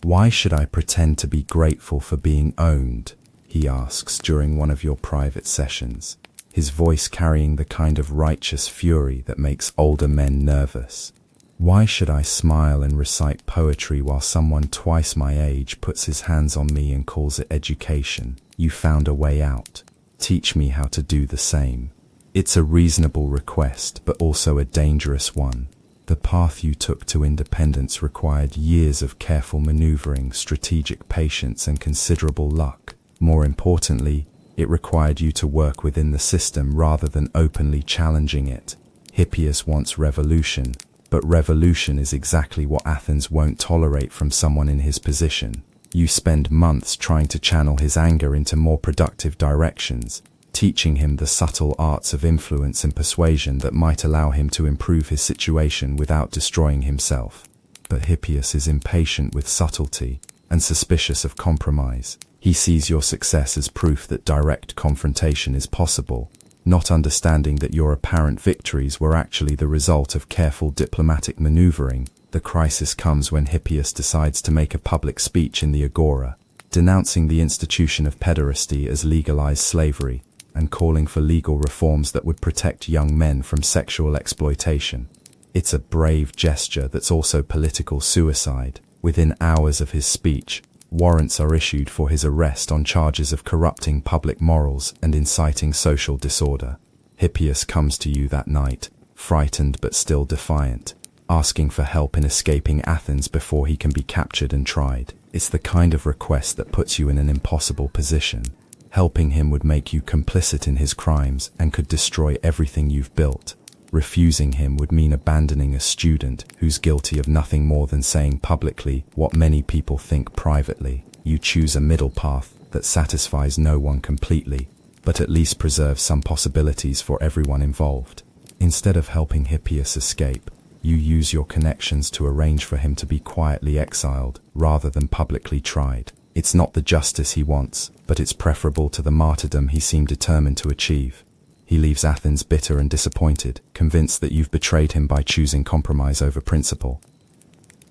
"Why should I pretend to be grateful for being owned?" he asks during one of your private sessions, his voice carrying the kind of righteous fury that makes older men nervous. "Why should I smile and recite poetry while someone twice my age puts his hands on me and calls it education? You found a way out. Teach me how to do the same." It's a reasonable request, but also a dangerous one. The path you took to independence required years of careful maneuvering, strategic patience, and considerable luck. More importantly, it required you to work within the system rather than openly challenging it. Hippias wants revolution, but revolution is exactly what Athens won't tolerate from someone in his position. You spend months trying to channel his anger into more productive directions, teaching him the subtle arts of influence and persuasion that might allow him to improve his situation without destroying himself. But Hippias is impatient with subtlety and suspicious of compromise. He sees your success as proof that direct confrontation is possible, not understanding that your apparent victories were actually the result of careful diplomatic maneuvering. The crisis comes when Hippias decides to make a public speech in the Agora, denouncing the institution of pederasty as legalized slavery, and calling for legal reforms that would protect young men from sexual exploitation. It's a brave gesture that's also political suicide. Within hours of his speech, warrants are issued for his arrest on charges of corrupting public morals and inciting social disorder. Hippias comes to you that night, frightened but still defiant, asking for help in escaping Athens before he can be captured and tried. It's the kind of request that puts you in an impossible position. Helping him would make you complicit in his crimes and could destroy everything you've built. Refusing him would mean abandoning a student who's guilty of nothing more than saying publicly what many people think privately. You choose a middle path that satisfies no one completely, but at least preserves some possibilities for everyone involved. Instead of helping Hippias escape, you use your connections to arrange for him to be quietly exiled rather than publicly tried. It's not the justice he wants, but it's preferable to the martyrdom he seemed determined to achieve. He leaves Athens bitter and disappointed, convinced that you've betrayed him by choosing compromise over principle.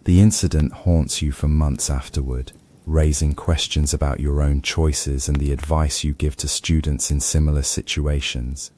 The incident haunts you for months afterward, raising questions about your own choices and the advice you give to students in similar situations.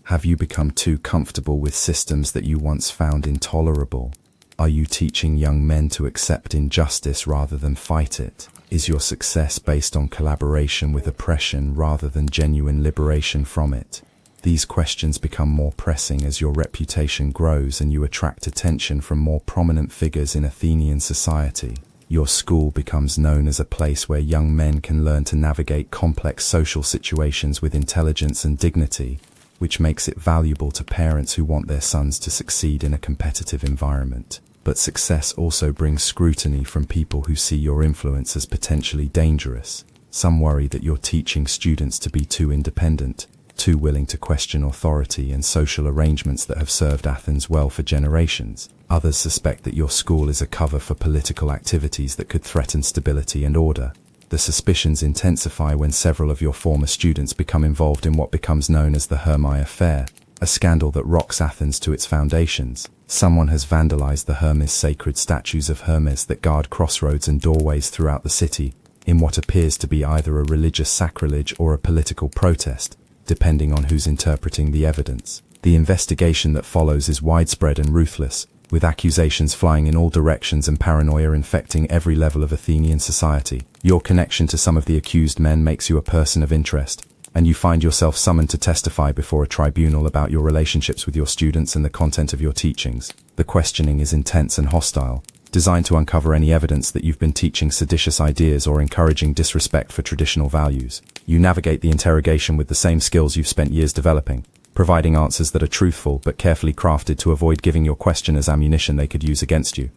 Have you become too comfortable with systems that you once found intolerable? Are you teaching young men to accept injustice rather than fight it? Is your success based on collaboration with oppression rather than genuine liberation from it? These questions become more pressing as your reputation grows and you attract attention from more prominent figures in Athenian society. Your school becomes known as a place where young men can learn to navigate complex social situations with intelligence and dignity, which makes it valuable to parents who want their sons to succeed in a competitive environment. But success also brings scrutiny from people who see your influence as potentially dangerous. Some worry that you're teaching students to be too independent, too willing to question authority and social arrangements that have served Athens well for generations. Others suspect that your school is a cover for political activities that could threaten stability and order. The suspicions intensify when several of your former students become involved in what becomes known as the Hermae affair, a scandal that rocks Athens to its foundations. Someone has vandalized the Hermes sacred statues of Hermes that guard crossroads and doorways throughout the city, in what appears to be either a religious sacrilege or a political protest, depending on who's interpreting the evidence. The investigation that follows is widespread and ruthless, with accusations flying in all directions and paranoia infecting every level of Athenian society. Your connection to some of the accused men makes you a person of interest, and you find yourself summoned to testify before a tribunal about your relationships with your students and the content of your teachings. The questioning is intense and hostile, designed to uncover any evidence that you've been teaching seditious ideas or encouraging disrespect for traditional values. You navigate the interrogation with the same skills you've spent years developing, providing answers that are truthful but carefully crafted to avoid giving your questioners ammunition they could use against you.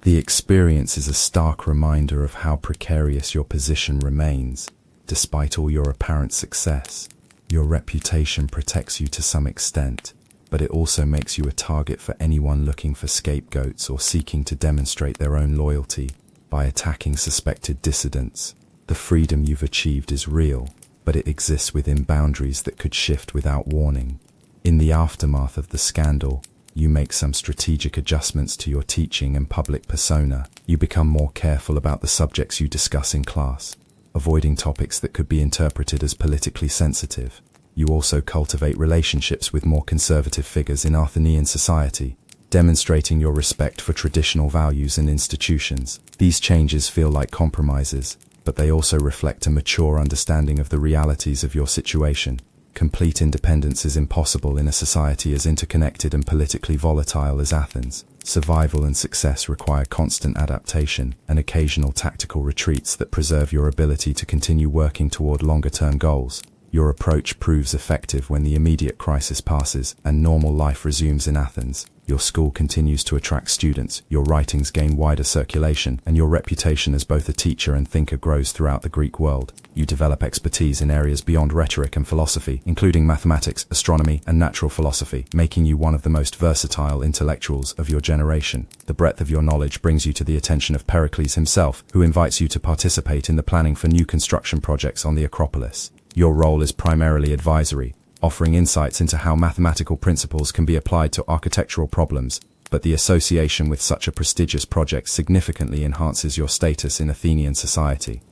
The experience is a stark reminder of how precarious your position remains. Despite all your apparent success, your reputation protects you to some extent. but it also makes you a target for anyone looking for scapegoats or seeking to demonstrate their own loyalty by attacking suspected dissidents. The freedom you've achieved is real, but it exists within boundaries that could shift without warning. In the aftermath of the scandal, you make some strategic adjustments to your teaching and public persona. You become more careful about the subjects you discuss in class, avoiding topics that could be interpreted as politically sensitive. You also cultivate relationships with more conservative figures in Athenian society, demonstrating your respect for traditional values and institutions. These changes feel like compromises, but they also reflect a mature understanding of the realities of your situation. Complete independence is impossible in a society as interconnected and politically volatile as Athens. Survival and success require constant adaptation and occasional tactical retreats that preserve your ability to continue working toward longer-term goals. Your approach proves effective when the immediate crisis passes and normal life resumes in Athens. Your school continues to attract students, your writings gain wider circulation, and your reputation as both a teacher and thinker grows throughout the Greek world. You develop expertise in areas beyond rhetoric and philosophy, including mathematics, astronomy, and natural philosophy, making you one of the most versatile intellectuals of your generation. The breadth of your knowledge brings you to the attention of Pericles himself, who invites you to participate in the planning for new construction projects on the Acropolis. Your role is primarily advisory, offering insights into how mathematical principles can be applied to architectural problems, but the association with such a prestigious project significantly enhances your status in Athenian society.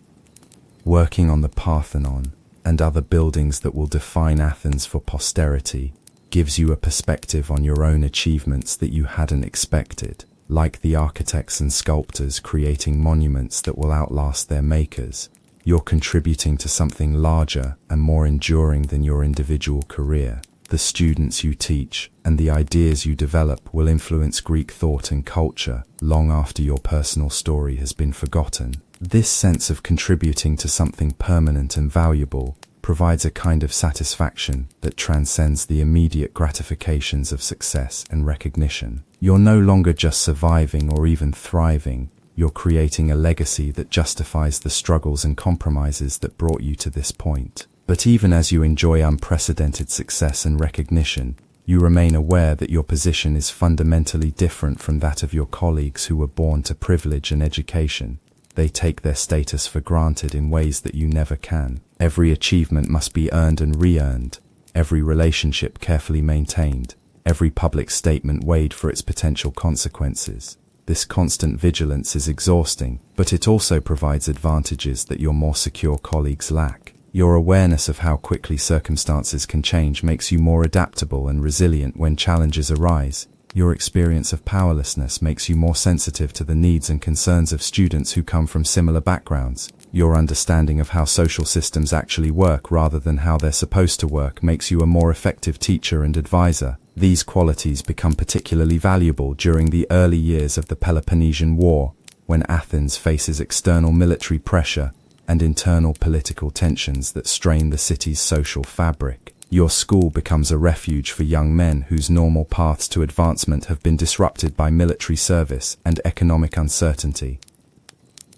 Working on the Parthenon and other buildings that will define Athens for posterity gives you a perspective on your own achievements that you hadn't expected. Like the architects and sculptors creating monuments that will outlast their makers, you're contributing to something larger and more enduring than your individual career. The students you teach and the ideas you develop will influence Greek thought and culture long after your personal story has been forgotten. This sense of contributing to something permanent and valuable provides a kind of satisfaction that transcends the immediate gratifications of success and recognition. You're no longer just surviving or even thriving. You're creating a legacy that justifies the struggles and compromises that brought you to this point. But even as you enjoy unprecedented success and recognition, you remain aware that your position is fundamentally different from that of your colleagues who were born to privilege and education. They take their status for granted in ways that you never can. Every achievement must be earned and re-earned, every relationship carefully maintained, every public statement weighed for its potential consequences. This constant vigilance is exhausting, but it also provides advantages that your more secure colleagues lack. Your awareness of how quickly circumstances can change makes you more adaptable and resilient when challenges arise. Your experience of powerlessness makes you more sensitive to the needs and concerns of students who come from similar backgrounds. Your understanding of how social systems actually work rather than how they're supposed to work makes you a more effective teacher and advisor. These qualities become particularly valuable during the early years of the Peloponnesian War, when Athens faces external military pressure and internal political tensions that strain the city's social fabric. Your school becomes a refuge for young men whose normal paths to advancement have been disrupted by military service and economic uncertainty.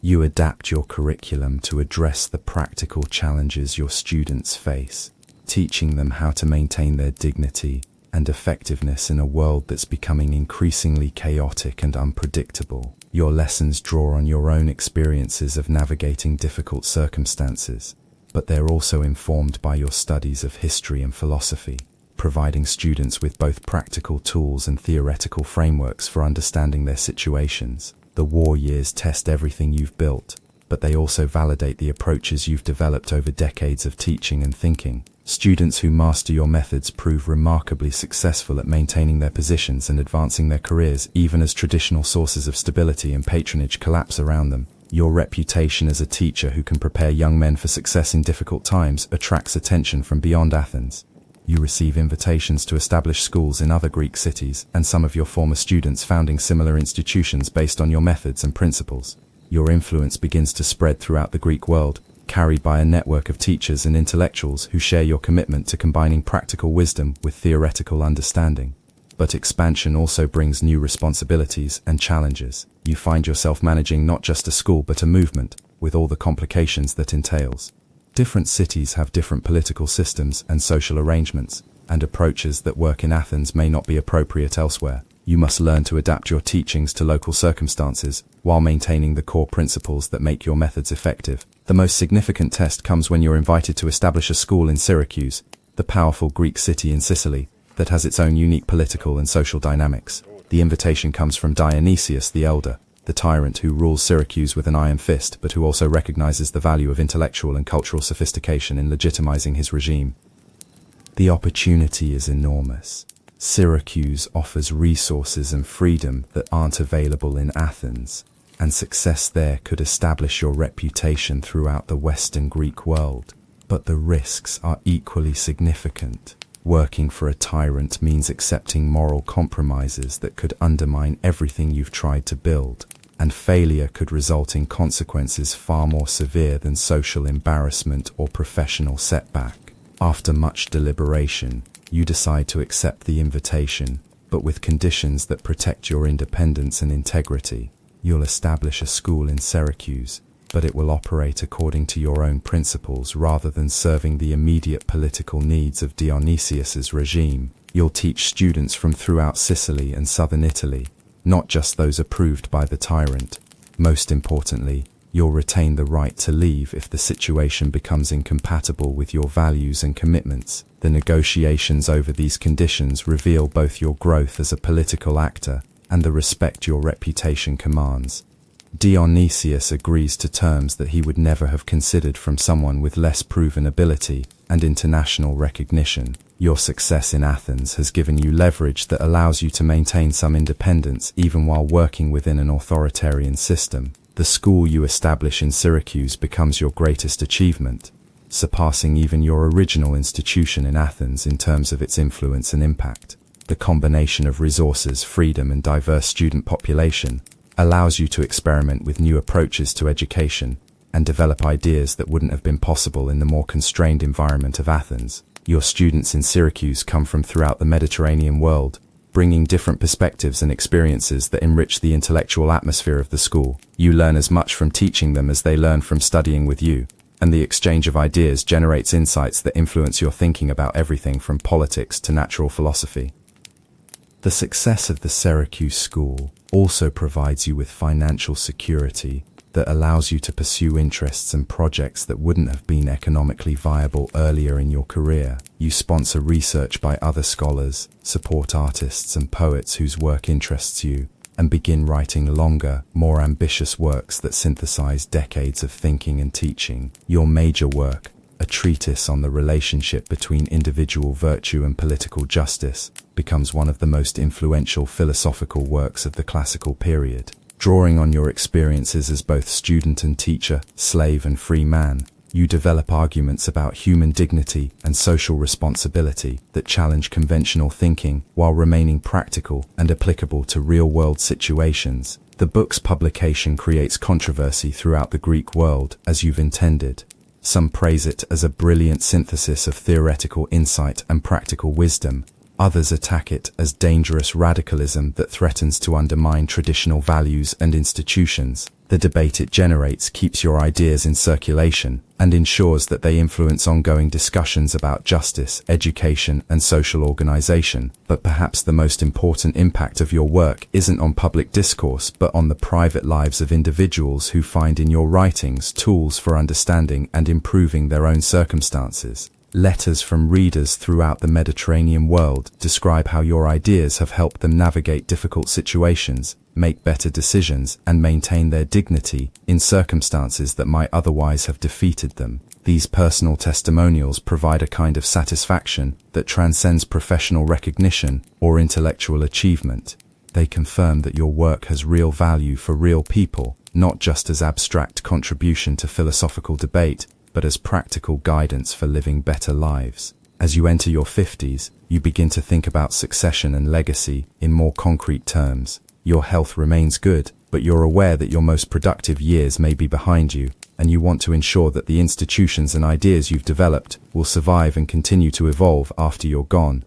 You adapt your curriculum to address the practical challenges your students face, teaching them how to maintain their dignity and effectiveness in a world that's becoming increasingly chaotic and unpredictable. Your lessons draw on your own experiences of navigating difficult circumstances, but they're also informed by your studies of history and philosophy, providing students with both practical tools and theoretical frameworks for understanding their situations. The war years test everything you've built, but they also validate the approaches you've developed over decades of teaching and thinking. Students who master your methods prove remarkably successful at maintaining their positions and advancing their careers, even as traditional sources of stability and patronage collapse around them. Your reputation as a teacher who can prepare young men for success in difficult times attracts attention from beyond Athens. You receive invitations to establish schools in other Greek cities, and some of your former students founding similar institutions based on your methods and principles. Your influence begins to spread throughout the Greek world, carried by a network of teachers and intellectuals who share your commitment to combining practical wisdom with theoretical understanding. But expansion also brings new responsibilities and challenges. You find yourself managing not just a school but a movement, with all the complications that entails. Different cities have different political systems and social arrangements, and approaches that work in Athens may not be appropriate elsewhere. You must learn to adapt your teachings to local circumstances, while maintaining the core principles that make your methods effective. The most significant test comes when you're invited to establish a school in Syracuse, the powerful Greek city in Sicily, that has its own unique political and social dynamics. The invitation comes from Dionysius the Elder, the tyrant who rules Syracuse with an iron fist, but who also recognizes the value of intellectual and cultural sophistication in legitimizing his regime. The opportunity is enormous. Syracuse offers resources and freedom that aren't available in Athens, and success there could establish your reputation throughout the Western Greek world. But the risks are equally significant. Working for a tyrant means accepting moral compromises that could undermine everything you've tried to build, and failure could result in consequences far more severe than social embarrassment or professional setback. After much deliberation, you decide to accept the invitation, but with conditions that protect your independence and integrity. You'll establish a school in Syracuse, but it will operate according to your own principles rather than serving the immediate political needs of Dionysius's regime. You'll teach students from throughout Sicily and southern Italy, not just those approved by the tyrant. Most importantly, you'll retain the right to leave if the situation becomes incompatible with your values and commitments. The negotiations over these conditions reveal both your growth as a political actor and the respect your reputation commands. Dionysius agrees to terms that he would never have considered from someone with less proven ability and international recognition. Your success in Athens has given you leverage that allows you to maintain some independence even while working within an authoritarian system. The school you establish in Syracuse becomes your greatest achievement, surpassing even your original institution in Athens in terms of its influence and impact. The combination of resources, freedom, and diverse student population allows you to experiment with new approaches to education and develop ideas that wouldn't have been possible in the more constrained environment of Athens. Your students in Syracuse come from throughout the Mediterranean world, bringing different perspectives and experiences that enrich the intellectual atmosphere of the school. You learn as much from teaching them as they learn from studying with you, and the exchange of ideas generates insights that influence your thinking about everything from politics to natural philosophy. The success of the Syracuse school also provides you with financial security that allows you to pursue interests and projects that wouldn't have been economically viable earlier in your career. You sponsor research by other scholars, support artists and poets whose work interests you, and begin writing longer, more ambitious works that synthesize decades of thinking and teaching. Your major work, a treatise on the relationship between individual virtue and political justice, becomes one of the most influential philosophical works of the classical period. Drawing on your experiences as both student and teacher, slave and free man, you develop arguments about human dignity and social responsibility that challenge conventional thinking while remaining practical and applicable to real-world situations. The book's publication creates controversy throughout the Greek world, as you've intended. Some praise it as a brilliant synthesis of theoretical insight and practical wisdom. Others attack it as dangerous radicalism that threatens to undermine traditional values and institutions. The debate it generates keeps your ideas in circulation and ensures that they influence ongoing discussions about justice, education, and social organization. But perhaps the most important impact of your work isn't on public discourse, but on the private lives of individuals who find in your writings tools for understanding and improving their own circumstances. Letters from readers throughout the Mediterranean world describe how your ideas have helped them navigate difficult situations, make better decisions, and maintain their dignity in circumstances that might otherwise have defeated them. These personal testimonials provide a kind of satisfaction that transcends professional recognition or intellectual achievement. They confirm that your work has real value for real people, not just as abstract contribution to philosophical debate, but as practical guidance for living better lives. As you enter your 50s, you begin to think about succession and legacy in more concrete terms. Your health remains good, but you're aware that your most productive years may be behind you, and you want to ensure that the institutions and ideas you've developed will survive and continue to evolve after you're gone.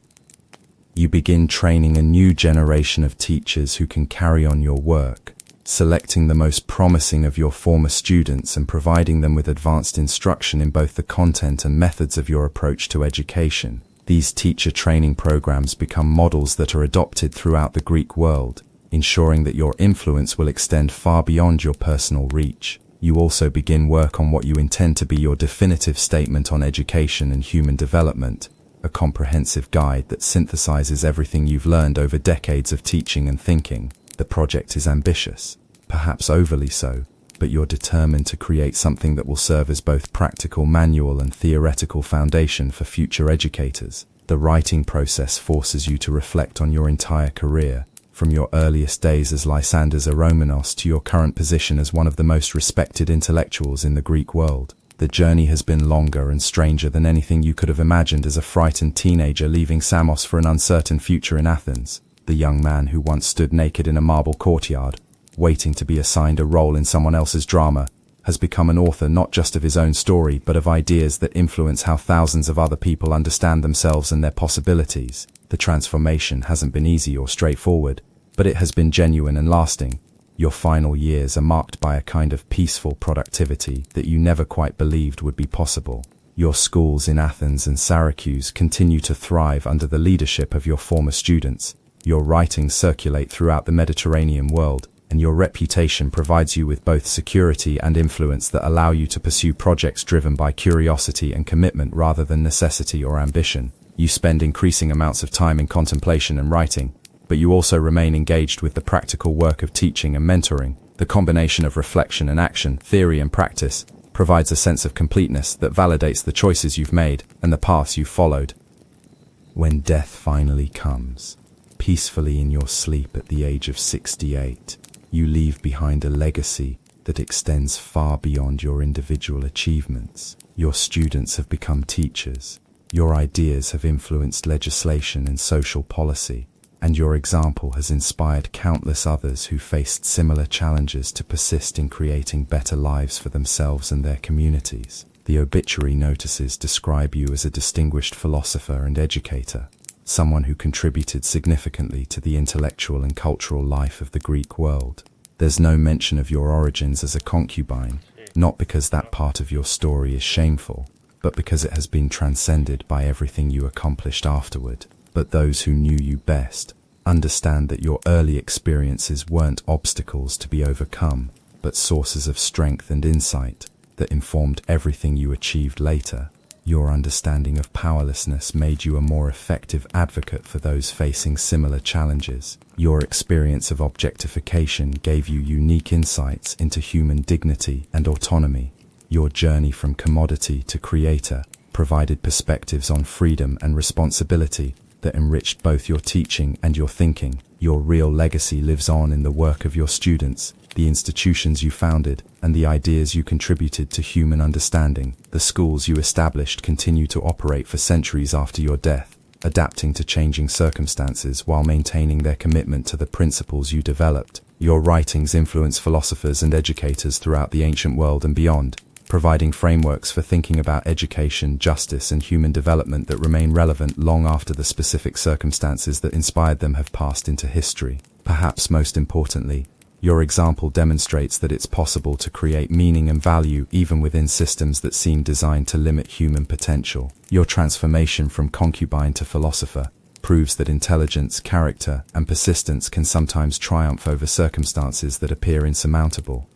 You begin training a new generation of teachers who can carry on your work, selecting the most promising of your former students and providing them with advanced instruction in both the content and methods of your approach to education. These teacher training programs become models that are adopted throughout the Greek world, ensuring that your influence will extend far beyond your personal reach. You also begin work on what you intend to be your definitive statement on education and human development, a comprehensive guide that synthesizes everything you've learned over decades of teaching and thinking. The project is ambitious, perhaps overly so, but you're determined to create something that will serve as both practical manual and theoretical foundation for future educators. The writing process forces you to reflect on your entire career, from your earliest days as Lysander's Eromenos to your current position as one of the most respected intellectuals in the Greek world. The journey has been longer and stranger than anything you could have imagined as a frightened teenager leaving Samos for an uncertain future in Athens. The young man who once stood naked in a marble courtyard, waiting to be assigned a role in someone else's drama, has become an author not just of his own story but of ideas that influence how thousands of other people understand themselves and their possibilities. The transformation hasn't been easy or straightforward, but it has been genuine and lasting. Your final years are marked by a kind of peaceful productivity that you never quite believed would be possible. Your schools in Athens and Syracuse continue to thrive under the leadership of your former students. Your writings circulate throughout the Mediterranean world, and your reputation provides you with both security and influence that allow you to pursue projects driven by curiosity and commitment rather than necessity or ambition. You spend increasing amounts of time in contemplation and writing, but you also remain engaged with the practical work of teaching and mentoring. The combination of reflection and action, theory and practice, provides a sense of completeness that validates the choices you've made and the paths you've followed. When death finally comes, peacefully in your sleep at the age of 68, you leave behind a legacy that extends far beyond your individual achievements. Your students have become teachers, your ideas have influenced legislation and social policy, and your example has inspired countless others who faced similar challenges to persist in creating better lives for themselves and their communities. The obituary notices describe you as a distinguished philosopher and educator, someone who contributed significantly to the intellectual and cultural life of the Greek world. There's no mention of your origins as a concubine, not because that part of your story is shameful, but because it has been transcended by everything you accomplished afterward. But those who knew you best understand that your early experiences weren't obstacles to be overcome, but sources of strength and insight that informed everything you achieved later. Your understanding of powerlessness made you a more effective advocate for those facing similar challenges. Your experience of objectification gave you unique insights into human dignity and autonomy. Your journey from commodity to creator provided perspectives on freedom and responsibility that enriched both your teaching and your thinking. Your real legacy lives on in the work of your students, the institutions you founded, and the ideas you contributed to human understanding. The schools you established continue to operate for centuries after your death, adapting to changing circumstances while maintaining their commitment to the principles you developed. Your writings influence philosophers and educators throughout the ancient world and beyond, providing frameworks for thinking about education, justice, and human development that remain relevant long after the specific circumstances that inspired them have passed into history. Perhaps most importantly, your example demonstrates that it's possible to create meaning and value even within systems that seem designed to limit human potential. Your transformation from concubine to philosopher proves that intelligence, character, and persistence can sometimes triumph over circumstances that appear insurmountable.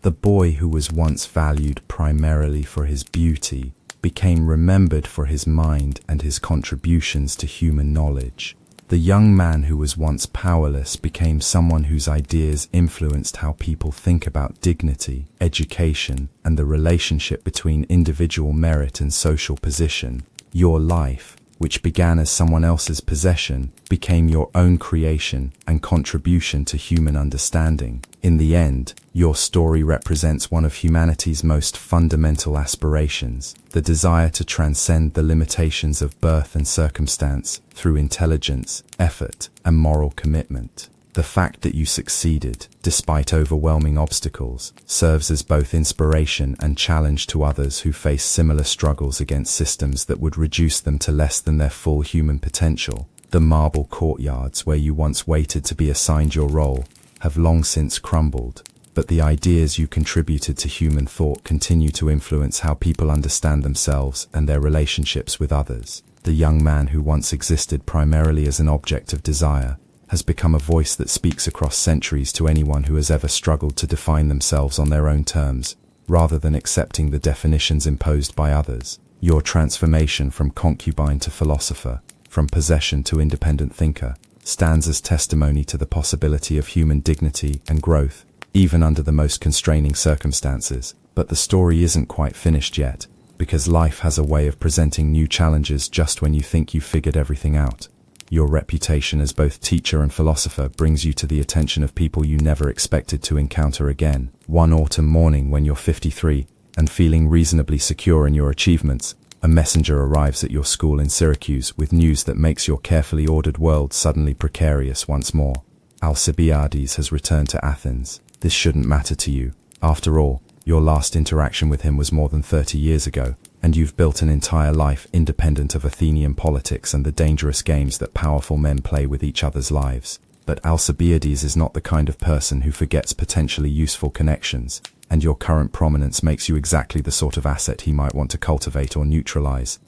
The boy who was once valued primarily for his beauty became remembered for his mind and his contributions to human knowledge. The young man who was once powerless became someone whose ideas influenced how people think about dignity, education, and the relationship between individual merit and social position. Your life, which began as someone else's possession, became your own creation and contribution to human understanding. In the end, your story represents one of humanity's most fundamental aspirations, the desire to transcend the limitations of birth and circumstance through intelligence, effort, and moral commitment. The fact that you succeeded, despite overwhelming obstacles, serves as both inspiration and challenge to others who face similar struggles against systems that would reduce them to less than their full human potential. The marble courtyards where you once waited to be assigned your role have long since crumbled, but the ideas you contributed to human thought continue to influence how people understand themselves and their relationships with others. The young man who once existed primarily as an object of desire has become a voice that speaks across centuries to anyone who has ever struggled to define themselves on their own terms, rather than accepting the definitions imposed by others. Your transformation from concubine to philosopher, from possession to independent thinker, stands as testimony to the possibility of human dignity and growth, even under the most constraining circumstances. But the story isn't quite finished yet, because life has a way of presenting new challenges just when you think you've figured everything out. Your reputation as both teacher and philosopher brings you to the attention of people you never expected to encounter again. One autumn morning when you're 53 and feeling reasonably secure in your achievements, a messenger arrives at your school in Syracuse with news that makes your carefully ordered world suddenly precarious once more. Alcibiades has returned to Athens. This shouldn't matter to you. After all, your last interaction with him was more than 30 years ago, and you've built an entire life independent of Athenian politics and the dangerous games that powerful men play with each other's lives. But Alcibiades is not the kind of person who forgets potentially useful connections, and your current prominence makes you exactly the sort of asset he might want to cultivate or neutralize.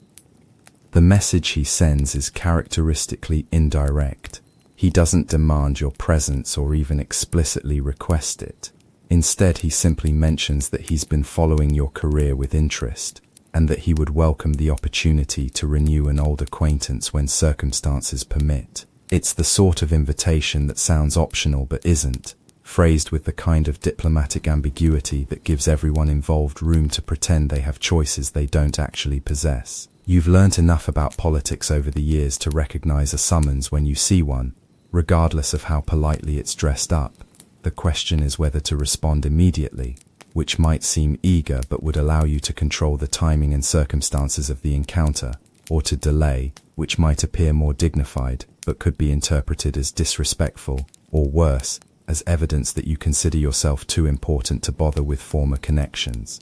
The message he sends is characteristically indirect. He doesn't demand your presence or even explicitly request it. Instead, he simply mentions that he's been following your career with interest, and that he would welcome the opportunity to renew an old acquaintance when circumstances permit. It's the sort of invitation that sounds optional but isn't, phrased with the kind of diplomatic ambiguity that gives everyone involved room to pretend they have choices they don't actually possess. You've learnt enough about politics over the years to recognize a summons when you see one, regardless of how politely it's dressed up. The question is whether to respond immediately, which might seem eager but would allow you to control the timing and circumstances of the encounter, or to delay, which might appear more dignified but could be interpreted as disrespectful, or worse, as evidence that you consider yourself too important to bother with former connections.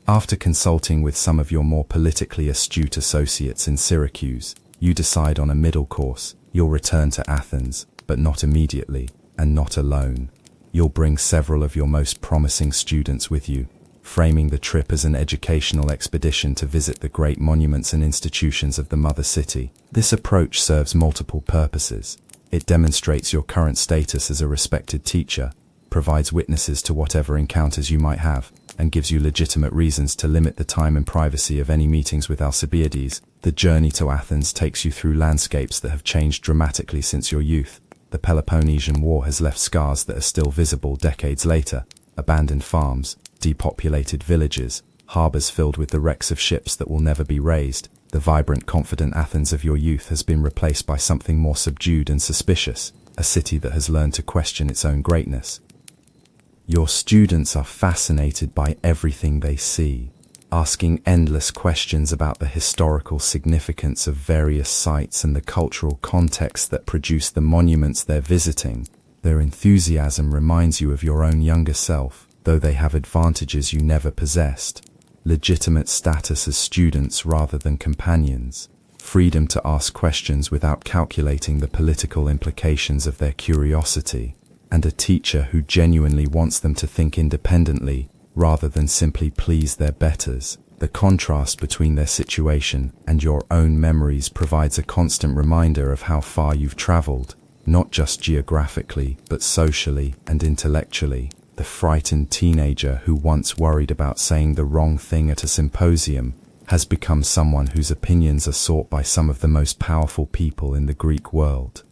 After consulting with some of your more politically astute associates in Syracuse, you decide on a middle course. You'll return to Athens, but not immediately, and not alone. You'll bring several of your most promising students with you, framing the trip as an educational expedition to visit the great monuments and institutions of the mother city. This approach serves multiple purposes. It demonstrates your current status as a respected teacher, provides witnesses to whatever encounters you might have, and gives you legitimate reasons to limit the time and privacy of any meetings with Alcibiades. The journey to Athens takes you through landscapes that have changed dramatically since your youth. The Peloponnesian War has left scars that are still visible decades later: abandoned farms, depopulated villages, harbors filled with the wrecks of ships that will never be raised. The vibrant, confident Athens of your youth has been replaced by something more subdued and suspicious, a city that has learned to question its own greatness. Your students are fascinated by everything they see, asking endless questions about the historical significance of various sites and the cultural context that produce the monuments they're visiting. Their enthusiasm reminds you of your own younger self, though they have advantages you never possessed: legitimate status as students rather than companions, freedom to ask questions without calculating the political implications of their curiosity, and a teacher who genuinely wants them to think independently rather than simply please their betters. The contrast between their situation and your own memories provides a constant reminder of how far you've traveled, not just geographically, but socially and intellectually. The frightened teenager who once worried about saying the wrong thing at a symposium has become someone whose opinions are sought by some of the most powerful people in the Greek world.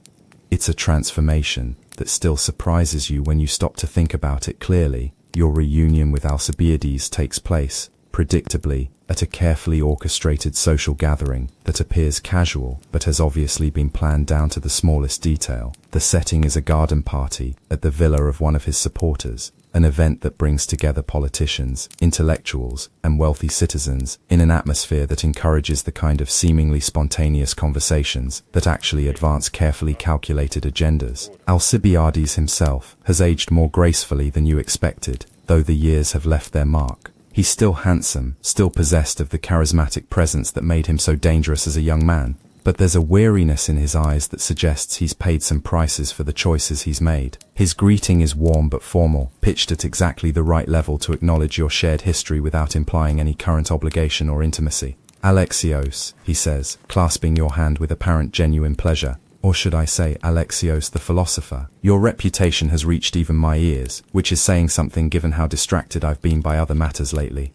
It's a transformation that still surprises you when you stop to think about it clearly. Your reunion with Alcibiades takes place, predictably, at a carefully orchestrated social gathering that appears casual but has obviously been planned down to the smallest detail. The setting is a garden party at the villa of one of his supporters, an event that brings together politicians, intellectuals, and wealthy citizens in an atmosphere that encourages the kind of seemingly spontaneous conversations that actually advance carefully calculated agendas. Alcibiades himself has aged more gracefully than you expected, though the years have left their mark. He's still handsome, still possessed of the charismatic presence that made him so dangerous as a young man, but there's a weariness in his eyes that suggests he's paid some prices for the choices he's made. His greeting is warm but formal, pitched at exactly the right level to acknowledge your shared history without implying any current obligation or intimacy. Alexios, he says, clasping your hand with apparent genuine pleasure. Or should I say, Alexios the philosopher? Your reputation has reached even my ears, which is saying something given how distracted I've been by other matters lately.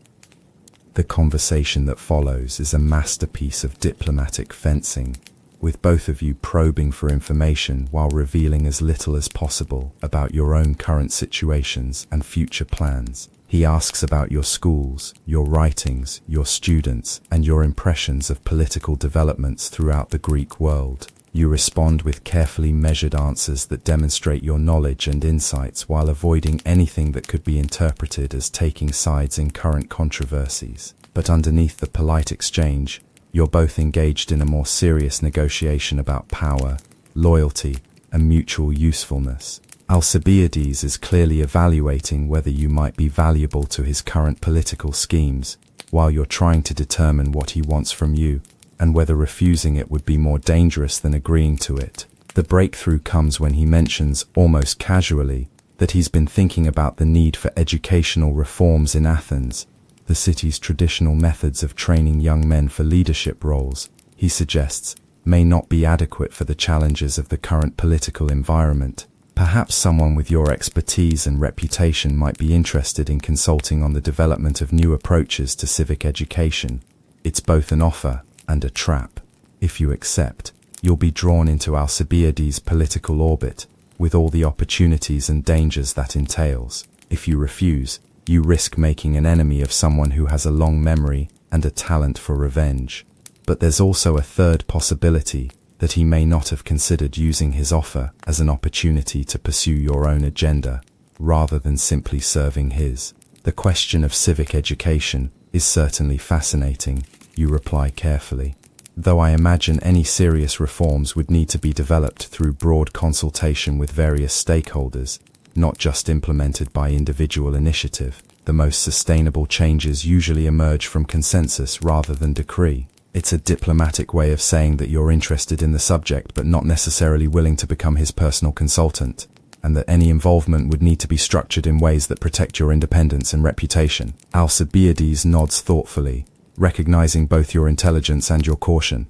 The conversation that follows is a masterpiece of diplomatic fencing, with both of you probing for information while revealing as little as possible about your own current situations and future plans. He asks about your schools, your writings, your students, and your impressions of political developments throughout the Greek world. You respond with carefully measured answers that demonstrate your knowledge and insights while avoiding anything that could be interpreted as taking sides in current controversies. But underneath the polite exchange, you're both engaged in a more serious negotiation about power, loyalty, and mutual usefulness. Alcibiades is clearly evaluating whether you might be valuable to his current political schemes, while you're trying to determine what he wants from you, and whether refusing it would be more dangerous than agreeing to it. The breakthrough comes when he mentions, almost casually, that he's been thinking about the need for educational reforms in Athens, the city's traditional methods of training young men for leadership roles, he suggests, may not be adequate for the challenges of the current political environment. Perhaps someone with your expertise and reputation might be interested in consulting on the development of new approaches to civic education. It's both an offer and a trap. If you accept, you'll be drawn into Alcibiades' political orbit, with all the opportunities and dangers that entails. If you refuse, you risk making an enemy of someone who has a long memory and a talent for revenge. But there's also a third possibility, that he may not have considered using his offer as an opportunity to pursue your own agenda, rather than simply serving his. The question of civic education is certainly fascinating, you reply carefully. Though I imagine any serious reforms would need to be developed through broad consultation with various stakeholders, not just implemented by individual initiative. The most sustainable changes usually emerge from consensus rather than decree. It's a diplomatic way of saying that you're interested in the subject but not necessarily willing to become his personal consultant, and that any involvement would need to be structured in ways that protect your independence and reputation. Alcibiades nods thoughtfully, recognizing both your intelligence and your caution.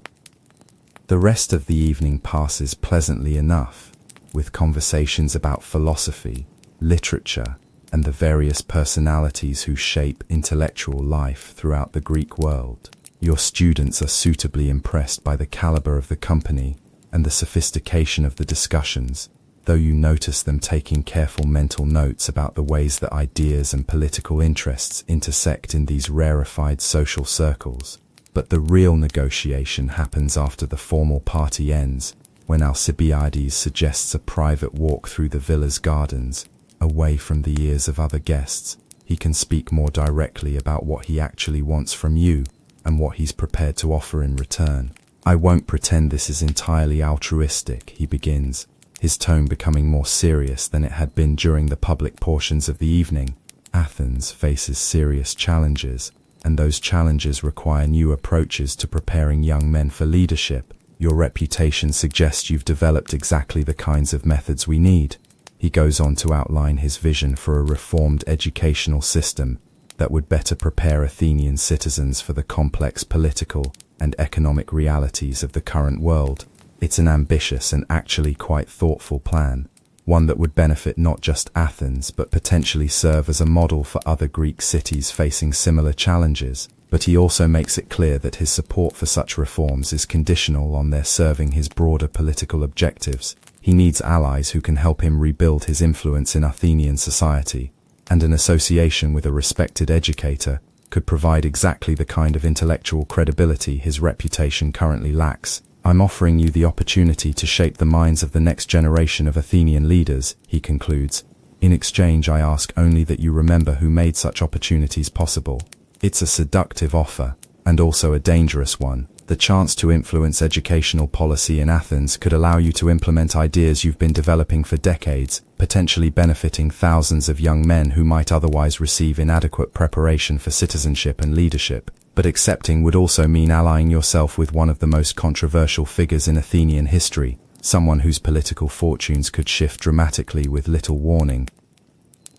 The rest of the evening passes pleasantly enough, with conversations about philosophy, literature, and the various personalities who shape intellectual life throughout the Greek world. Your students are suitably impressed by the caliber of the company and the sophistication of the discussions, though you notice them taking careful mental notes about the ways that ideas and political interests intersect in these rarefied social circles. But the real negotiation happens after the formal party ends, when Alcibiades suggests a private walk through the villa's gardens, away from the ears of other guests. He can speak more directly about what he actually wants from you, and what he's prepared to offer in return. I won't pretend this is entirely altruistic, he begins, his tone becoming more serious than it had been during the public portions of the evening. Athens faces serious challenges, and those challenges require new approaches to preparing young men for leadership. Your reputation suggests you've developed exactly the kinds of methods we need. He goes on to outline his vision for a reformed educational system that would better prepare Athenian citizens for the complex political and economic realities of the current world. It's an ambitious and actually quite thoughtful plan, one that would benefit not just Athens but potentially serve as a model for other Greek cities facing similar challenges. But he also makes it clear that his support for such reforms is conditional on their serving his broader political objectives. He needs allies who can help him rebuild his influence in Athenian society, and an association with a respected educator could provide exactly the kind of intellectual credibility his reputation currently lacks. I'm offering you the opportunity to shape the minds of the next generation of Athenian leaders, he concludes. In exchange, I ask only that you remember who made such opportunities possible. It's a seductive offer, and also a dangerous one. The chance to influence educational policy in Athens could allow you to implement ideas you've been developing for decades, potentially benefiting thousands of young men who might otherwise receive inadequate preparation for citizenship and leadership. But accepting would also mean allying yourself with one of the most controversial figures in Athenian history, someone whose political fortunes could shift dramatically with little warning.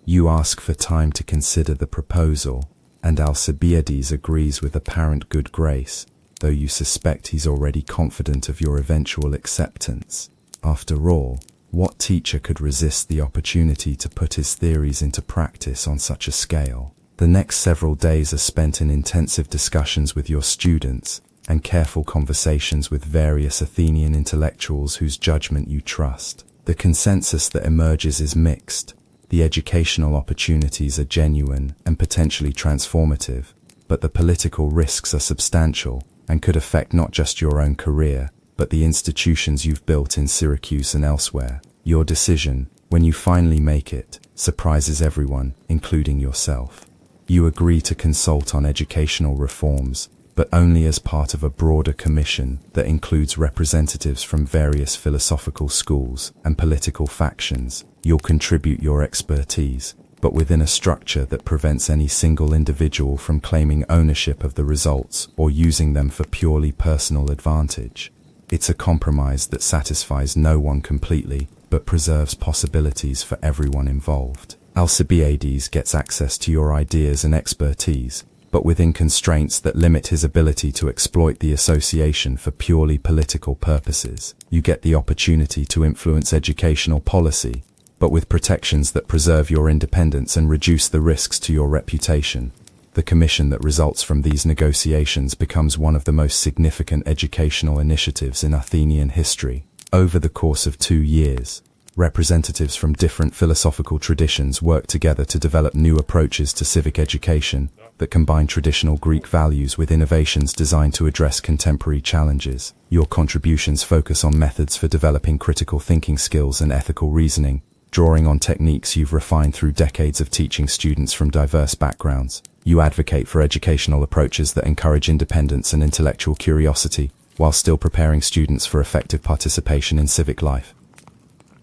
You ask for time to consider the proposal, And Alcibiades agrees with apparent good grace, though you suspect he's already confident of your eventual acceptance. After all, what teacher could resist the opportunity to put his theories into practice on such a scale? The next several days are spent in intensive discussions with your students and careful conversations with various Athenian intellectuals whose judgment you trust. The consensus that emerges is mixed. The educational opportunities are genuine and potentially transformative, but the political risks are substantial and could affect not just your own career, but the institutions you've built in Syracuse and elsewhere. Your decision, when you finally make it, surprises everyone, including yourself. You agree to consult on educational reforms, but only as part of a broader commission that includes representatives from various philosophical schools and political factions. You'll contribute your expertise, but within a structure that prevents any single individual from claiming ownership of the results or using them for purely personal advantage. It's a compromise that satisfies no one completely, but preserves possibilities for everyone involved. Alcibiades gets access to your ideas and expertise, but within constraints that limit his ability to exploit the association for purely political purposes. You get the opportunity to influence educational policy, but with protections that preserve your independence and reduce the risks to your reputation. The commission that results from these negotiations becomes one of the most significant educational initiatives in Athenian history. Over the course of 2 years, representatives from different philosophical traditions work together to develop new approaches to civic education that combine traditional Greek values with innovations designed to address contemporary challenges. Your contributions focus on methods for developing critical thinking skills and ethical reasoning, drawing on techniques you've refined through decades of teaching students from diverse backgrounds. You advocate for educational approaches that encourage independence and intellectual curiosity, while still preparing students for effective participation in civic life.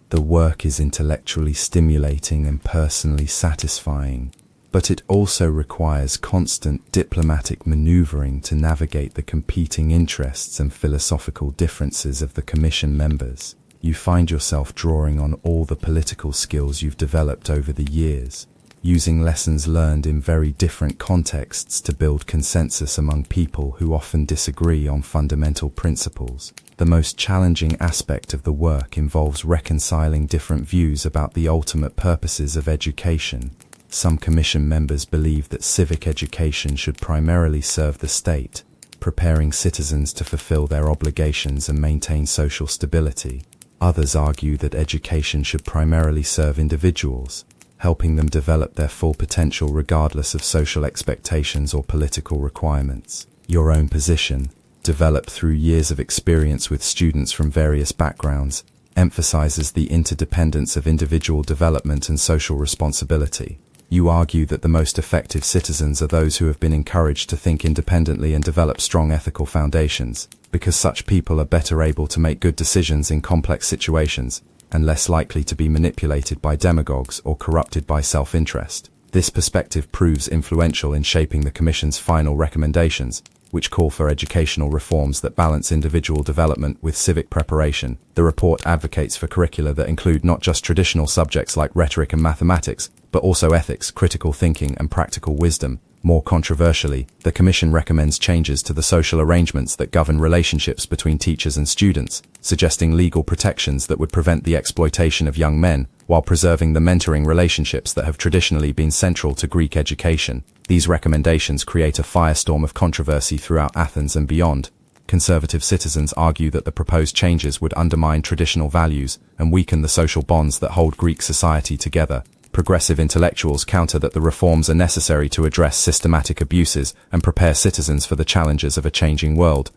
The work is intellectually stimulating and personally satisfying, but it also requires constant diplomatic maneuvering to navigate the competing interests and philosophical differences of the commission members. You find yourself drawing on all the political skills you've developed over the years, using lessons learned in very different contexts to build consensus among people who often disagree on fundamental principles. The most challenging aspect of the work involves reconciling different views about the ultimate purposes of education. Some commission members believe that civic education should primarily serve the state, preparing citizens to fulfill their obligations and maintain social stability. Others argue that education should primarily serve individuals, helping them develop their full potential regardless of social expectations or political requirements. Your own position, developed through years of experience with students from various backgrounds, emphasizes the interdependence of individual development and social responsibility. You argue that the most effective citizens are those who have been encouraged to think independently and develop strong ethical foundations, because such people are better able to make good decisions in complex situations, and less likely to be manipulated by demagogues or corrupted by self-interest. This perspective proves influential in shaping the Commission's final recommendations, which call for educational reforms that balance individual development with civic preparation. The report advocates for curricula that include not just traditional subjects like rhetoric and mathematics, but also ethics, critical thinking, and practical wisdom. More controversially, the Commission recommends changes to the social arrangements that govern relationships between teachers and students, suggesting legal protections that would prevent the exploitation of young men, while preserving the mentoring relationships that have traditionally been central to Greek education. These recommendations create a firestorm of controversy throughout Athens and beyond. Conservative citizens argue that the proposed changes would undermine traditional values and weaken the social bonds that hold Greek society together. Progressive intellectuals counter that the reforms are necessary to address systematic abuses and prepare citizens for the challenges of a changing world.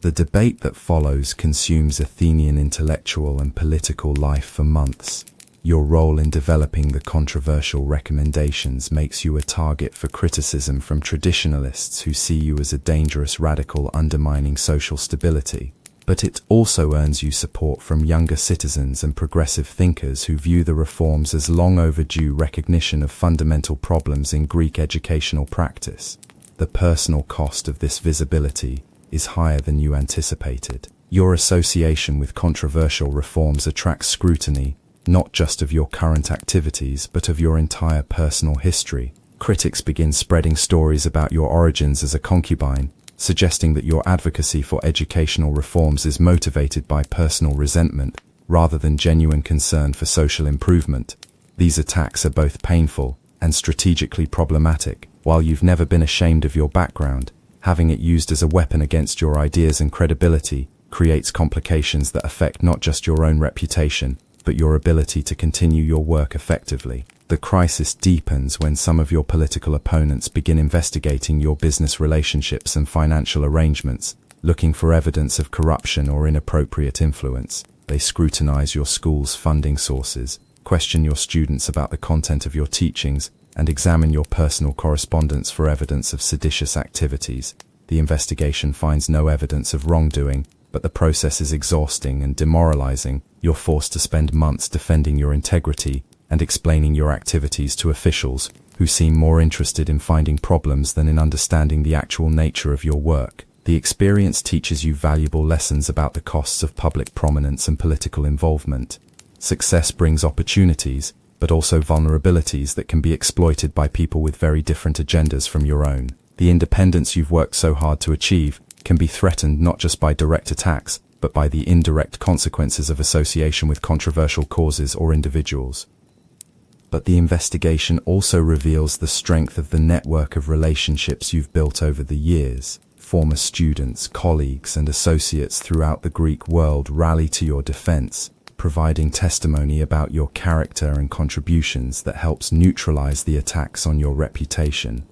The debate that follows consumes Athenian intellectual and political life for months. Your role in developing the controversial recommendations makes you a target for criticism from traditionalists who see you as a dangerous radical undermining social stability. But it also earns you support from younger citizens and progressive thinkers who view the reforms as long overdue recognition of fundamental problems in Greek educational practice. The personal cost of this visibility is higher than you anticipated. Your association with controversial reforms attracts scrutiny, not just of your current activities but of your entire personal history. Critics begin spreading stories about your origins as a concubine, suggesting that your advocacy for educational reforms is motivated by personal resentment rather than genuine concern for social improvement. These attacks are both painful and strategically problematic. While you've never been ashamed of your background, having it used as a weapon against your ideas and credibility creates complications that affect not just your own reputation, but your ability to continue your work effectively. The crisis deepens when some of your political opponents begin investigating your business relationships and financial arrangements, looking for evidence of corruption or inappropriate influence. They scrutinize your school's funding sources, question your students about the content of your teachings, and examine your personal correspondence for evidence of seditious activities. The investigation finds no evidence of wrongdoing, but the process is exhausting and demoralizing. You're forced to spend months defending your integrity and explaining your activities to officials who seem more interested in finding problems than in understanding the actual nature of your work. The experience teaches you valuable lessons about the costs of public prominence and political involvement. Success brings opportunities, but also vulnerabilities that can be exploited by people with very different agendas from your own. The independence you've worked so hard to achieve can be threatened not just by direct attacks, but by the indirect consequences of association with controversial causes or individuals. But the investigation also reveals the strength of the network of relationships you've built over the years. Former students, colleagues, and associates throughout the Greek world rally to your defense, providing testimony about your character and contributions that helps neutralize the attacks on your reputation.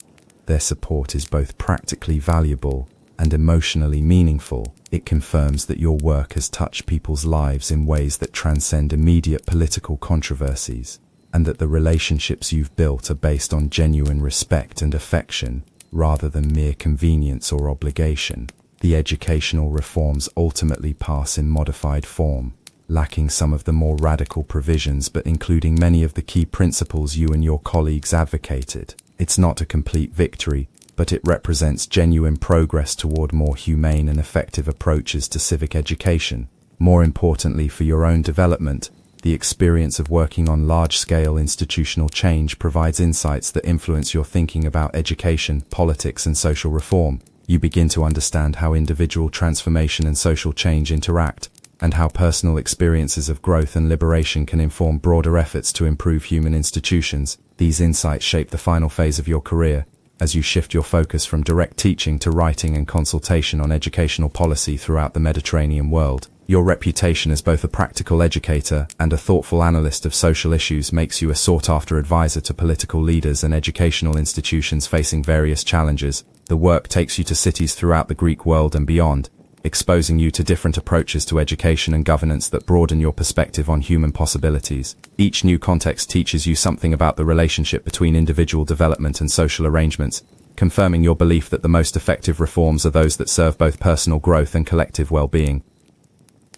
Their support is both practically valuable and emotionally meaningful. It confirms that your work has touched people's lives in ways that transcend immediate political controversies, and that the relationships you've built are based on genuine respect and affection, rather than mere convenience or obligation. The educational reforms ultimately pass in modified form, lacking some of the more radical provisions but including many of the key principles you and your colleagues advocated. It's not a complete victory, but it represents genuine progress toward more humane and effective approaches to civic education. More importantly for your own development, the experience of working on large-scale institutional change provides insights that influence your thinking about education, politics, and social reform. You begin to understand how individual transformation and social change interact, and how personal experiences of growth and liberation can inform broader efforts to improve human institutions. These insights shape the final phase of your career, as you shift your focus from direct teaching to writing and consultation on educational policy throughout the Mediterranean world. Your reputation as both a practical educator and a thoughtful analyst of social issues makes you a sought-after advisor to political leaders and educational institutions facing various challenges. The work takes you to cities throughout the Greek world and beyond, exposing you to different approaches to education and governance that broaden your perspective on human possibilities. Each new context teaches you something about the relationship between individual development and social arrangements, confirming your belief that the most effective reforms are those that serve both personal growth and collective well-being.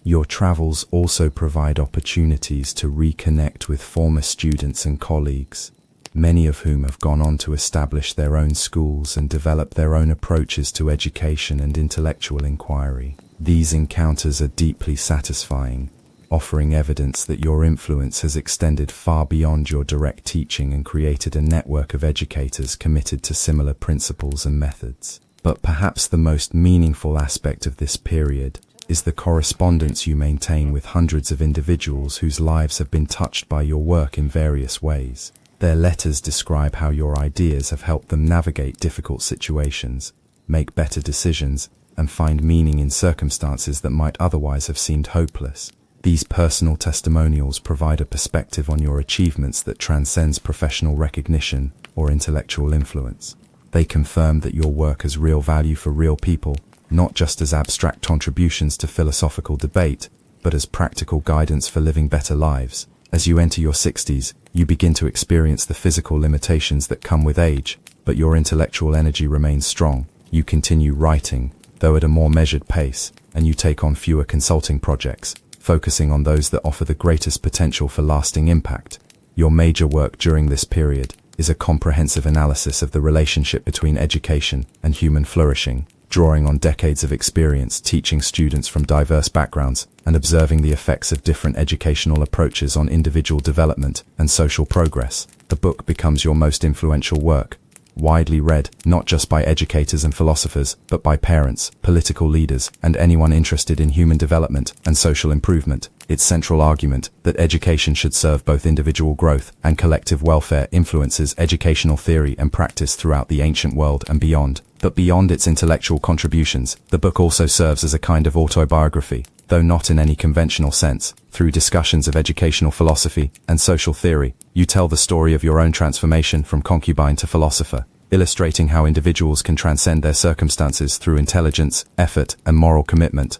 Your travels also provide opportunities to reconnect with former students and colleagues, many of whom have gone on to establish their own schools and develop their own approaches to education and intellectual inquiry. These encounters are deeply satisfying, offering evidence that your influence has extended far beyond your direct teaching and created a network of educators committed to similar principles and methods. But perhaps the most meaningful aspect of this period is the correspondence you maintain with hundreds of individuals whose lives have been touched by your work in various ways. Their letters describe how your ideas have helped them navigate difficult situations, make better decisions, and find meaning in circumstances that might otherwise have seemed hopeless. These personal testimonials provide a perspective on your achievements that transcends professional recognition or intellectual influence. They confirm that your work has real value for real people, not just as abstract contributions to philosophical debate, but as practical guidance for living better lives. As you enter your 60s, you begin to experience the physical limitations that come with age, but your intellectual energy remains strong. You continue writing, though at a more measured pace, and you take on fewer consulting projects, focusing on those that offer the greatest potential for lasting impact. Your major work during this period is a comprehensive analysis of the relationship between education and human flourishing, drawing on decades of experience teaching students from diverse backgrounds and observing the effects of different educational approaches on individual development and social progress. The book becomes your most influential work, widely read not just by educators and philosophers, but by parents, political leaders, and anyone interested in human development and social improvement. Its central argument that education should serve both individual growth and collective welfare influences educational theory and practice throughout the ancient world and beyond. But beyond its intellectual contributions, the book also serves as a kind of autobiography, though not in any conventional sense. Through discussions of educational philosophy and social theory, you tell the story of your own transformation from concubine to philosopher, illustrating how individuals can transcend their circumstances through intelligence, effort, and moral commitment.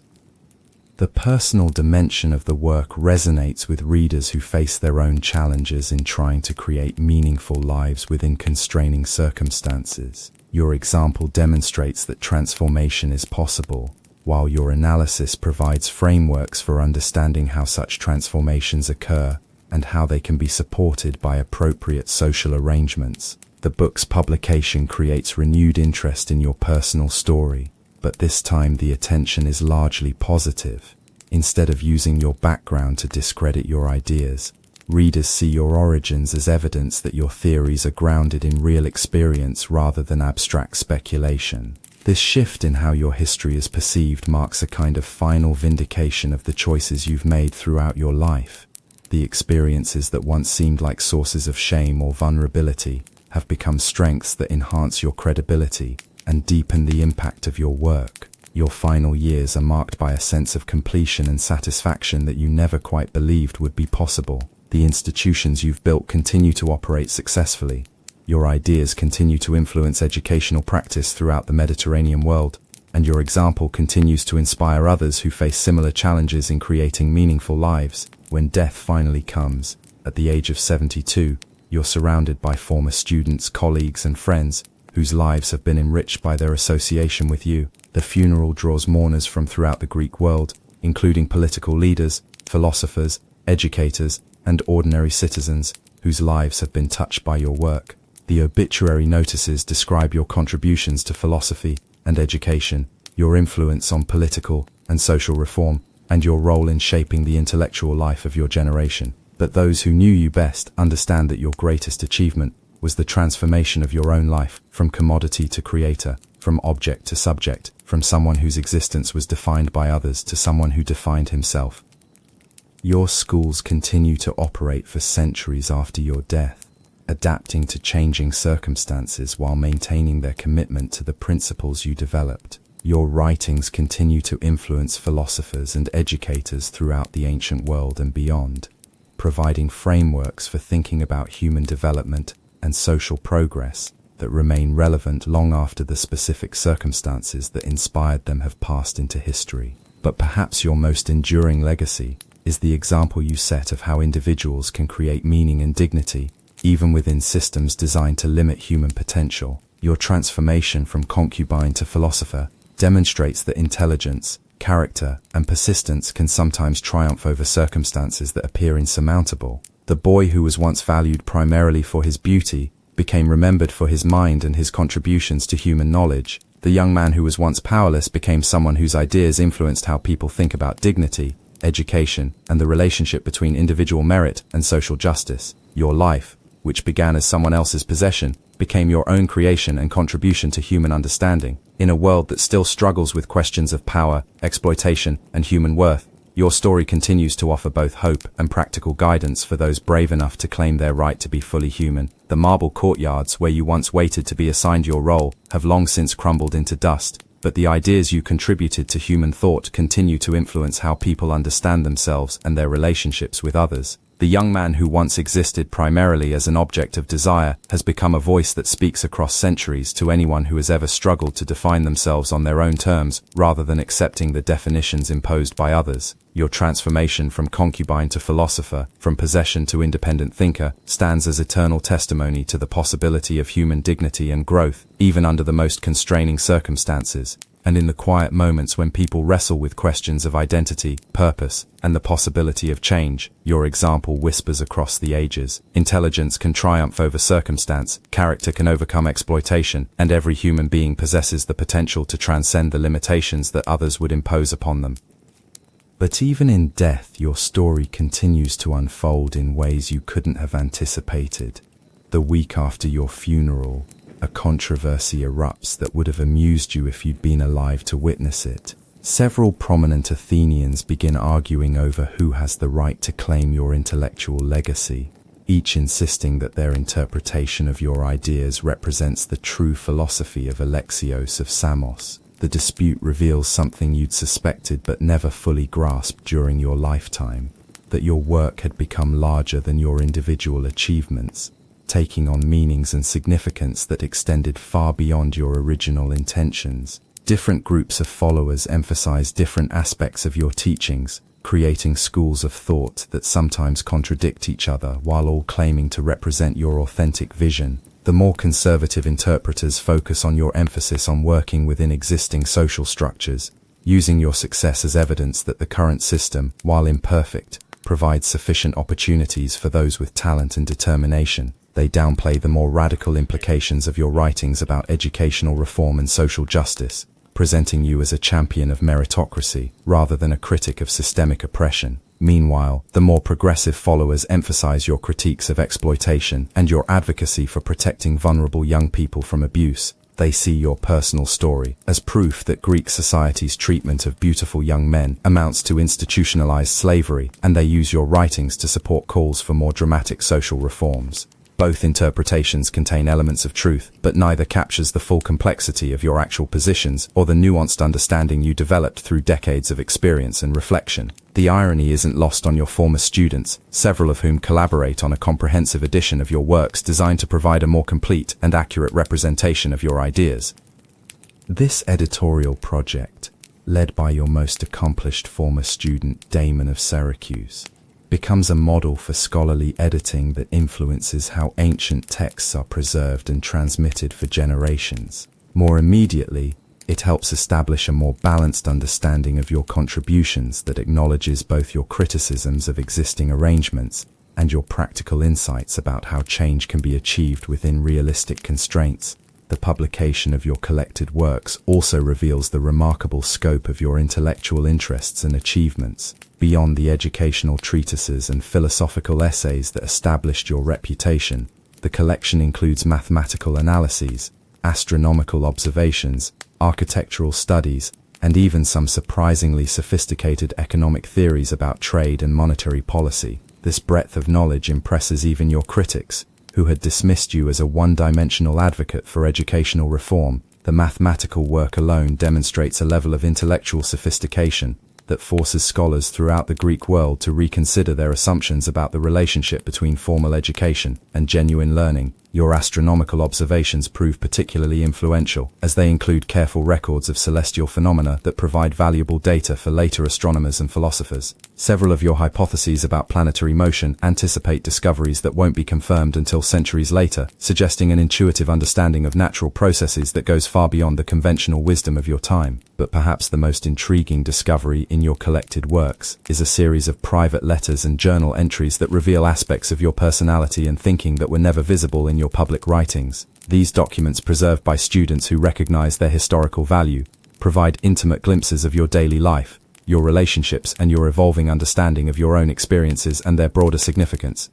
The personal dimension of the work resonates with readers who face their own challenges in trying to create meaningful lives within constraining circumstances. Your example demonstrates that transformation is possible, while your analysis provides frameworks for understanding how such transformations occur and how they can be supported by appropriate social arrangements. The book's publication creates renewed interest in your personal story, but this time the attention is largely positive. Instead of using your background to discredit your ideas, readers see your origins as evidence that your theories are grounded in real experience rather than abstract speculation. This shift in how your history is perceived marks a kind of final vindication of the choices you've made throughout your life. The experiences that once seemed like sources of shame or vulnerability have become strengths that enhance your credibility and deepen the impact of your work. Your final years are marked by a sense of completion and satisfaction that you never quite believed would be possible. The institutions you've built continue to operate successfully. Your ideas continue to influence educational practice throughout the Mediterranean world, and your example continues to inspire others who face similar challenges in creating meaningful lives. When death finally comes, at the age of 72, you're surrounded by former students, colleagues, and friends whose lives have been enriched by their association with you. The funeral draws mourners from throughout the Greek world, including political leaders, philosophers, educators, and ordinary citizens whose lives have been touched by your work. The obituary notices describe your contributions to philosophy and education, your influence on political and social reform, and your role in shaping the intellectual life of your generation. But those who knew you best understand that your greatest achievement was the transformation of your own life, from commodity to creator, from object to subject, from someone whose existence was defined by others to someone who defined himself. Your schools continue to operate for centuries after your death, adapting to changing circumstances while maintaining their commitment to the principles you developed. Your writings continue to influence philosophers and educators throughout the ancient world and beyond, providing frameworks for thinking about human development and social progress that remain relevant long after the specific circumstances that inspired them have passed into history. But perhaps your most enduring legacy is the example you set of how individuals can create meaning and dignity, even within systems designed to limit human potential. Your transformation from concubine to philosopher demonstrates that intelligence, character, and persistence can sometimes triumph over circumstances that appear insurmountable. The boy who was once valued primarily for his beauty became remembered for his mind and his contributions to human knowledge. The young man who was once powerless became someone whose ideas influenced how people think about dignity, education, and the relationship between individual merit and social justice. Your life, which began as someone else's possession, became your own creation and contribution to human understanding. In a world that still struggles with questions of power, exploitation, and human worth, your story continues to offer both hope and practical guidance for those brave enough to claim their right to be fully human. The marble courtyards where you once waited to be assigned your role have long since crumbled into dust, but the ideas you contributed to human thought continue to influence how people understand themselves and their relationships with others. The young man who once existed primarily as an object of desire has become a voice that speaks across centuries to anyone who has ever struggled to define themselves on their own terms, rather than accepting the definitions imposed by others. Your transformation from concubine to philosopher, from possession to independent thinker, stands as eternal testimony to the possibility of human dignity and growth, even under the most constraining circumstances. And in the quiet moments when people wrestle with questions of identity, purpose, and the possibility of change, your example whispers across the ages. Intelligence can triumph over circumstance, character can overcome exploitation, and every human being possesses the potential to transcend the limitations that others would impose upon them. But even in death, your story continues to unfold in ways you couldn't have anticipated. The week after your funeral, a controversy erupts that would have amused you if you'd been alive to witness it. Several prominent Athenians begin arguing over who has the right to claim your intellectual legacy, each insisting that their interpretation of your ideas represents the true philosophy of Alexios of Samos. The dispute reveals something you'd suspected but never fully grasped during your lifetime, that your work had become larger than your individual achievements, taking on meanings and significance that extended far beyond your original intentions. Different groups of followers emphasize different aspects of your teachings, creating schools of thought that sometimes contradict each other while all claiming to represent your authentic vision. The more conservative interpreters focus on your emphasis on working within existing social structures, using your success as evidence that the current system, while imperfect, provides sufficient opportunities for those with talent and determination. They downplay the more radical implications of your writings about educational reform and social justice, presenting you as a champion of meritocracy rather than a critic of systemic oppression. Meanwhile, the more progressive followers emphasize your critiques of exploitation and your advocacy for protecting vulnerable young people from abuse. They see your personal story as proof that Greek society's treatment of beautiful young men amounts to institutionalized slavery, and they use your writings to support calls for more dramatic social reforms. Both interpretations contain elements of truth, but neither captures the full complexity of your actual positions or the nuanced understanding you developed through decades of experience and reflection. The irony isn't lost on your former students, several of whom collaborate on a comprehensive edition of your works designed to provide a more complete and accurate representation of your ideas. This editorial project, led by your most accomplished former student Damon of Syracuse, becomes a model for scholarly editing that influences how ancient texts are preserved and transmitted for generations. More immediately, it helps establish a more balanced understanding of your contributions that acknowledges both your criticisms of existing arrangements and your practical insights about how change can be achieved within realistic constraints. The publication of your collected works also reveals the remarkable scope of your intellectual interests and achievements. Beyond the educational treatises and philosophical essays that established your reputation, the collection includes mathematical analyses, astronomical observations, architectural studies, and even some surprisingly sophisticated economic theories about trade and monetary policy. This breadth of knowledge impresses even your critics, who had dismissed you as a one-dimensional advocate for educational reform. The mathematical work alone demonstrates a level of intellectual sophistication that forces scholars throughout the Greek world to reconsider their assumptions about the relationship between formal education and genuine learning. Your astronomical observations prove particularly influential, as they include careful records of celestial phenomena that provide valuable data for later astronomers and philosophers. Several of your hypotheses about planetary motion anticipate discoveries that won't be confirmed until centuries later, suggesting an intuitive understanding of natural processes that goes far beyond the conventional wisdom of your time. But perhaps the most intriguing discovery in your collected works is a series of private letters and journal entries that reveal aspects of your personality and thinking that were never visible in your public writings. These documents, preserved by students who recognize their historical value, provide intimate glimpses of your daily life, your relationships, and your evolving understanding of your own experiences and their broader significance.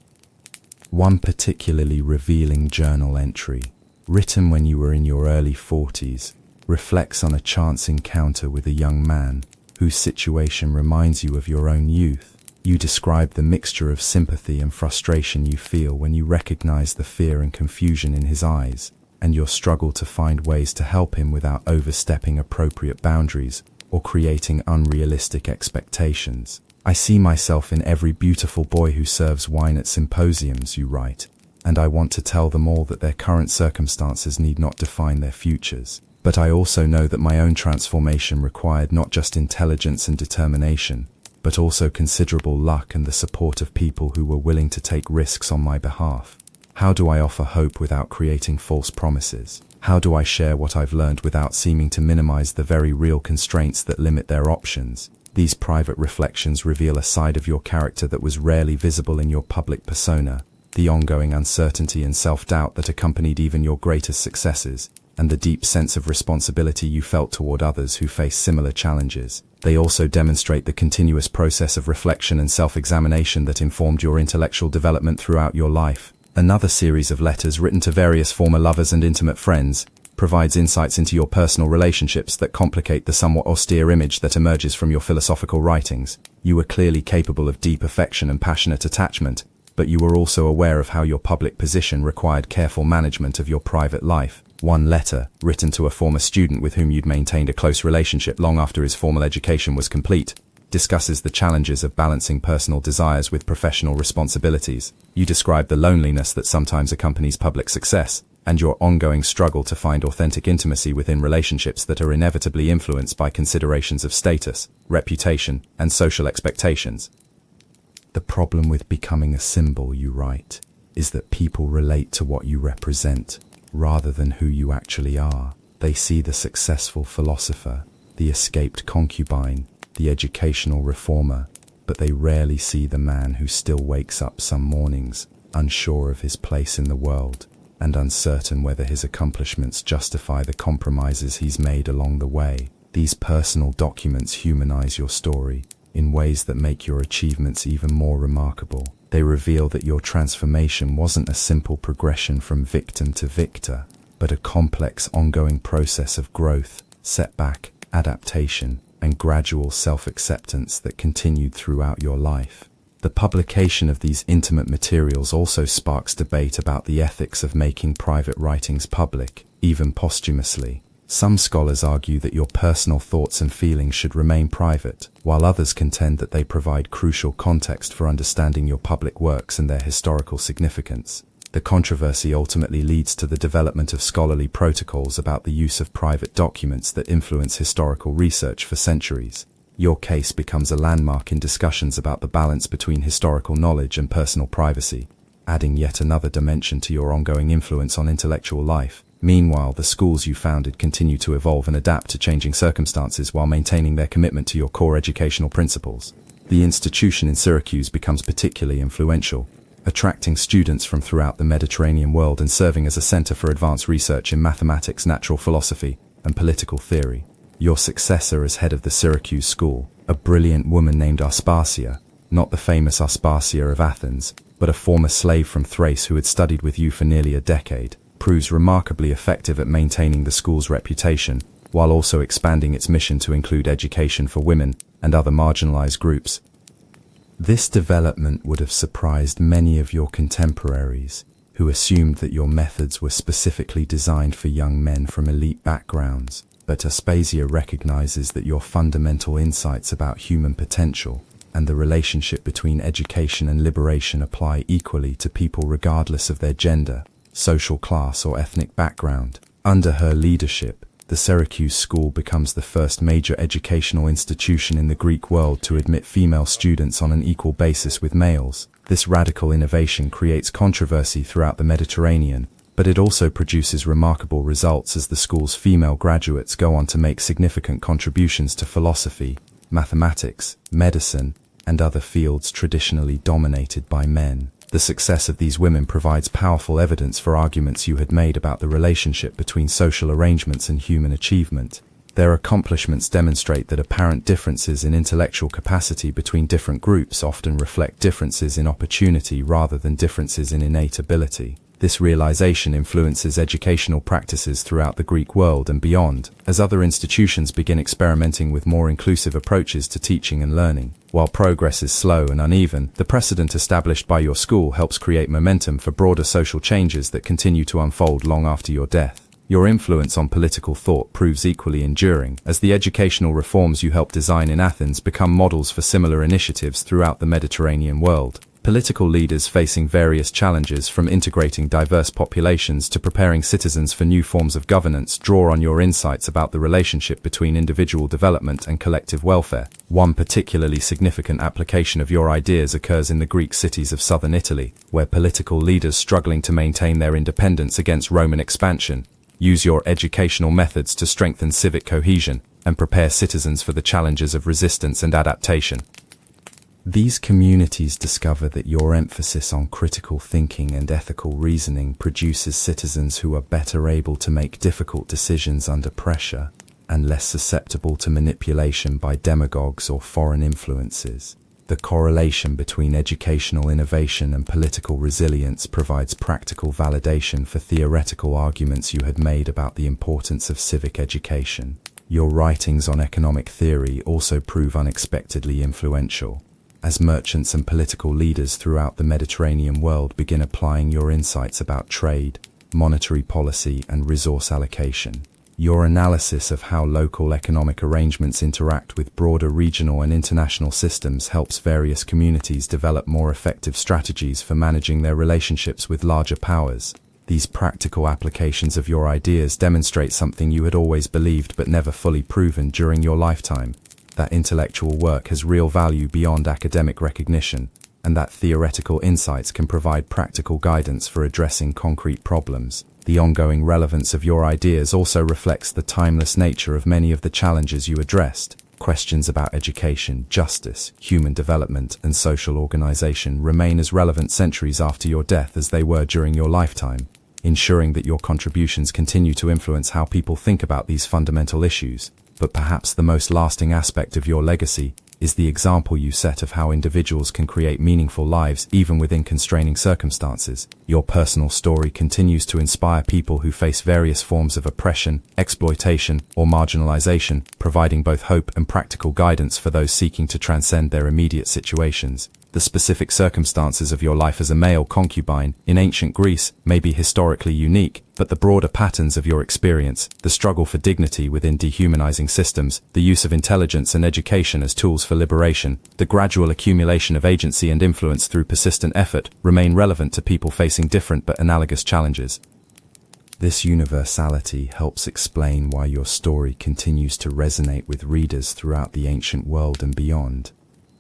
One particularly revealing journal entry, written when you were in your early 40s, reflects on a chance encounter with a young man whose situation reminds you of your own youth. You describe the mixture of sympathy and frustration you feel when you recognize the fear and confusion in his eyes, and your struggle to find ways to help him without overstepping appropriate boundaries or creating unrealistic expectations. I see myself in every beautiful boy who serves wine at symposiums, you write, and I want to tell them all that their current circumstances need not define their futures. But I also know that my own transformation required not just intelligence and determination, but also considerable luck and the support of people who were willing to take risks on my behalf. How do I offer hope without creating false promises? How do I share what I've learned without seeming to minimize the very real constraints that limit their options? These private reflections reveal a side of your character that was rarely visible in your public persona, the ongoing uncertainty and self-doubt that accompanied even your greatest successes, and the deep sense of responsibility you felt toward others who face similar challenges. They also demonstrate the continuous process of reflection and self-examination that informed your intellectual development throughout your life. Another series of letters written to various former lovers and intimate friends provides insights into your personal relationships that complicate the somewhat austere image that emerges from your philosophical writings. You were clearly capable of deep affection and passionate attachment, but you were also aware of how your public position required careful management of your private life. One letter, written to a former student with whom you'd maintained a close relationship long after his formal education was complete, discusses the challenges of balancing personal desires with professional responsibilities. You describe the loneliness that sometimes accompanies public success, and your ongoing struggle to find authentic intimacy within relationships that are inevitably influenced by considerations of status, reputation, and social expectations. The problem with becoming a symbol, you write, is that people relate to what you represent, rather than who you actually are. They see the successful philosopher, the escaped concubine, the educational reformer, but they rarely see the man who still wakes up some mornings, unsure of his place in the world, and uncertain whether his accomplishments justify the compromises he's made along the way. These personal documents humanize your story in ways that make your achievements even more remarkable. They reveal that your transformation wasn't a simple progression from victim to victor, but a complex ongoing process of growth, setback, adaptation, and gradual self-acceptance that continued throughout your life. The publication of these intimate materials also sparks debate about the ethics of making private writings public, even posthumously. Some scholars argue that your personal thoughts and feelings should remain private, while others contend that they provide crucial context for understanding your public works and their historical significance. The controversy ultimately leads to the development of scholarly protocols about the use of private documents that influence historical research for centuries. Your case becomes a landmark in discussions about the balance between historical knowledge and personal privacy, adding yet another dimension to your ongoing influence on intellectual life. Meanwhile, the schools you founded continue to evolve and adapt to changing circumstances while maintaining their commitment to your core educational principles. The institution in Syracuse becomes particularly influential, attracting students from throughout the Mediterranean world and serving as a center for advanced research in mathematics, natural philosophy, and political theory. Your successor as head of the Syracuse School, a brilliant woman named Aspasia, not the famous Aspasia of Athens, but a former slave from Thrace who had studied with you for nearly a decade, proves remarkably effective at maintaining the school's reputation, while also expanding its mission to include education for women and other marginalized groups. This development would have surprised many of your contemporaries, who assumed that your methods were specifically designed for young men from elite backgrounds. But Aspasia recognizes that your fundamental insights about human potential and the relationship between education and liberation apply equally to people regardless of their gender, social class, or ethnic background. Under her leadership, the Syracuse School becomes the first major educational institution in the Greek world to admit female students on an equal basis with males. This radical innovation creates controversy throughout the Mediterranean, but it also produces remarkable results as the school's female graduates go on to make significant contributions to philosophy, mathematics, medicine, and other fields traditionally dominated by men. The success of these women provides powerful evidence for arguments you had made about the relationship between social arrangements and human achievement. Their accomplishments demonstrate that apparent differences in intellectual capacity between different groups often reflect differences in opportunity rather than differences in innate ability. This realization influences educational practices throughout the Greek world and beyond, as other institutions begin experimenting with more inclusive approaches to teaching and learning. While progress is slow and uneven, the precedent established by your school helps create momentum for broader social changes that continue to unfold long after your death. Your influence on political thought proves equally enduring, as the educational reforms you helped design in Athens become models for similar initiatives throughout the Mediterranean world. Political leaders facing various challenges, from integrating diverse populations to preparing citizens for new forms of governance, draw on your insights about the relationship between individual development and collective welfare. One particularly significant application of your ideas occurs in the Greek cities of southern Italy, where political leaders struggling to maintain their independence against Roman expansion use your educational methods to strengthen civic cohesion and prepare citizens for the challenges of resistance and adaptation. These communities discover that your emphasis on critical thinking and ethical reasoning produces citizens who are better able to make difficult decisions under pressure and less susceptible to manipulation by demagogues or foreign influences. The correlation between educational innovation and political resilience provides practical validation for theoretical arguments you had made about the importance of civic education. Your writings on economic theory also prove unexpectedly influential, as merchants and political leaders throughout the Mediterranean world begin applying your insights about trade, monetary policy, and resource allocation. Your analysis of how local economic arrangements interact with broader regional and international systems helps various communities develop more effective strategies for managing their relationships with larger powers. These practical applications of your ideas demonstrate something you had always believed but never fully proven during your lifetime: that intellectual work has real value beyond academic recognition, and that theoretical insights can provide practical guidance for addressing concrete problems. The ongoing relevance of your ideas also reflects the timeless nature of many of the challenges you addressed. Questions about education, justice, human development, and social organization remain as relevant centuries after your death as they were during your lifetime. Ensuring that your contributions continue to influence how people think about these fundamental issues. But perhaps the most lasting aspect of your legacy is the example you set of how individuals can create meaningful lives even within constraining circumstances. Your personal story continues to inspire people who face various forms of oppression, exploitation, or marginalization, providing both hope and practical guidance for those seeking to transcend their immediate situations. The specific circumstances of your life as a male concubine in ancient Greece may be historically unique, but the broader patterns of your experience, the struggle for dignity within dehumanizing systems, the use of intelligence and education as tools for liberation, the gradual accumulation of agency and influence through persistent effort, remain relevant to people facing different but analogous challenges. This universality helps explain why your story continues to resonate with readers throughout the ancient world and beyond.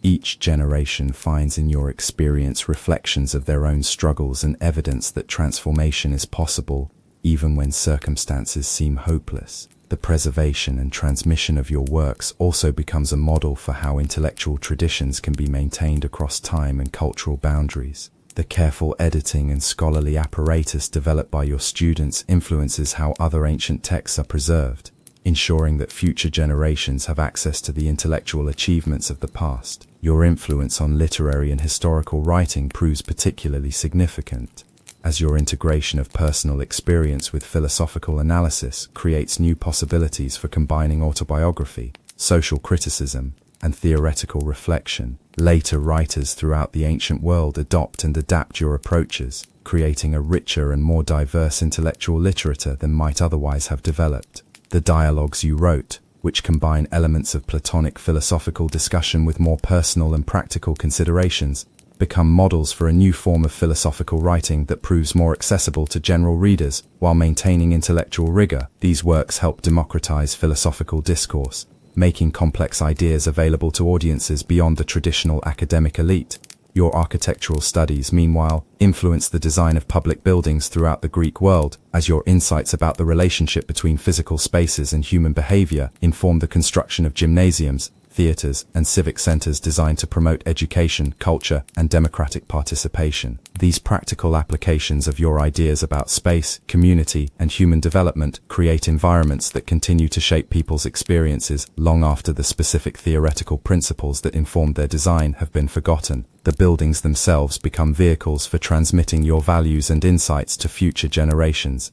Each generation finds in your experience reflections of their own struggles and evidence that transformation is possible, even when circumstances seem hopeless. The preservation and transmission of your works also becomes a model for how intellectual traditions can be maintained across time and cultural boundaries. The careful editing and scholarly apparatus developed by your students influences how other ancient texts are preserved, ensuring that future generations have access to the intellectual achievements of the past. Your influence on literary and historical writing proves particularly significant, as your integration of personal experience with philosophical analysis creates new possibilities for combining autobiography, social criticism, and theoretical reflection. Later writers throughout the ancient world adopt and adapt your approaches, creating a richer and more diverse intellectual literature than might otherwise have developed. The dialogues you wrote, which combine elements of Platonic philosophical discussion with more personal and practical considerations, become models for a new form of philosophical writing that proves more accessible to general readers while maintaining intellectual rigor. These works help democratize philosophical discourse, making complex ideas available to audiences beyond the traditional academic elite. Your architectural studies, meanwhile, influence the design of public buildings throughout the Greek world, as your insights about the relationship between physical spaces and human behavior inform the construction of gymnasiums, theaters, and civic centers designed to promote education, culture, and democratic participation. These practical applications of your ideas about space, community, and human development create environments that continue to shape people's experiences long after the specific theoretical principles that informed their design have been forgotten. The buildings themselves become vehicles for transmitting your values and insights to future generations.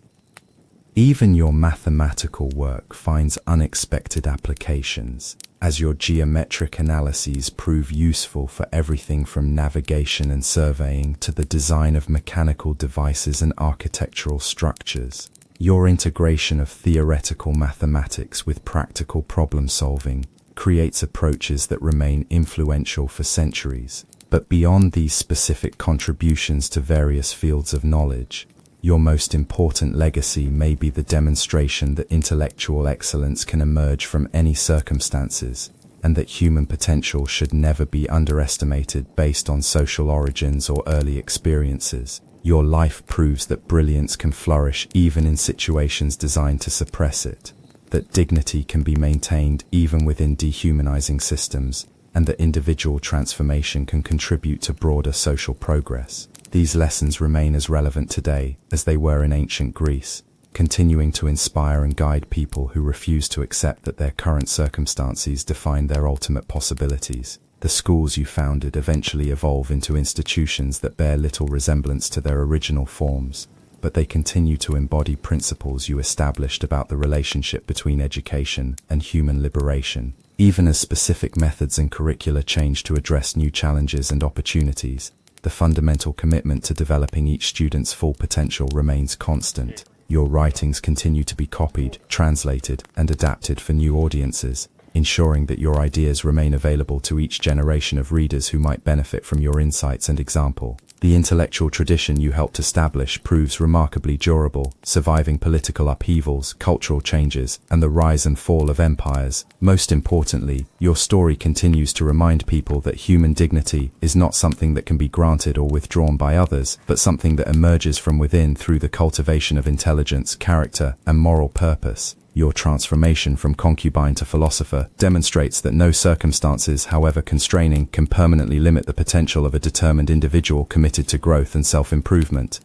Even your mathematical work finds unexpected applications, as your geometric analyses prove useful for everything from navigation and surveying to the design of mechanical devices and architectural structures. Your integration of theoretical mathematics with practical problem-solving creates approaches that remain influential for centuries. But beyond these specific contributions to various fields of knowledge, your most important legacy may be the demonstration that intellectual excellence can emerge from any circumstances, and that human potential should never be underestimated based on social origins or early experiences. Your life proves that brilliance can flourish even in situations designed to suppress it, that dignity can be maintained even within dehumanizing systems, and that individual transformation can contribute to broader social progress. These lessons remain as relevant today as they were in ancient Greece, continuing to inspire and guide people who refuse to accept that their current circumstances define their ultimate possibilities. The schools you founded eventually evolve into institutions that bear little resemblance to their original forms, but they continue to embody principles you established about the relationship between education and human liberation. Even as specific methods and curricula change to address new challenges and opportunities, the fundamental commitment to developing each student's full potential remains constant. Your writings continue to be copied, translated, and adapted for new audiences, ensuring that your ideas remain available to each generation of readers who might benefit from your insights and example. The intellectual tradition you helped establish proves remarkably durable, surviving political upheavals, cultural changes, and the rise and fall of empires. Most importantly, your story continues to remind people that human dignity is not something that can be granted or withdrawn by others, but something that emerges from within through the cultivation of intelligence, character, and moral purpose. Your transformation from concubine to philosopher demonstrates that no circumstances, however constraining, can permanently limit the potential of a determined individual committed to growth and self-improvement.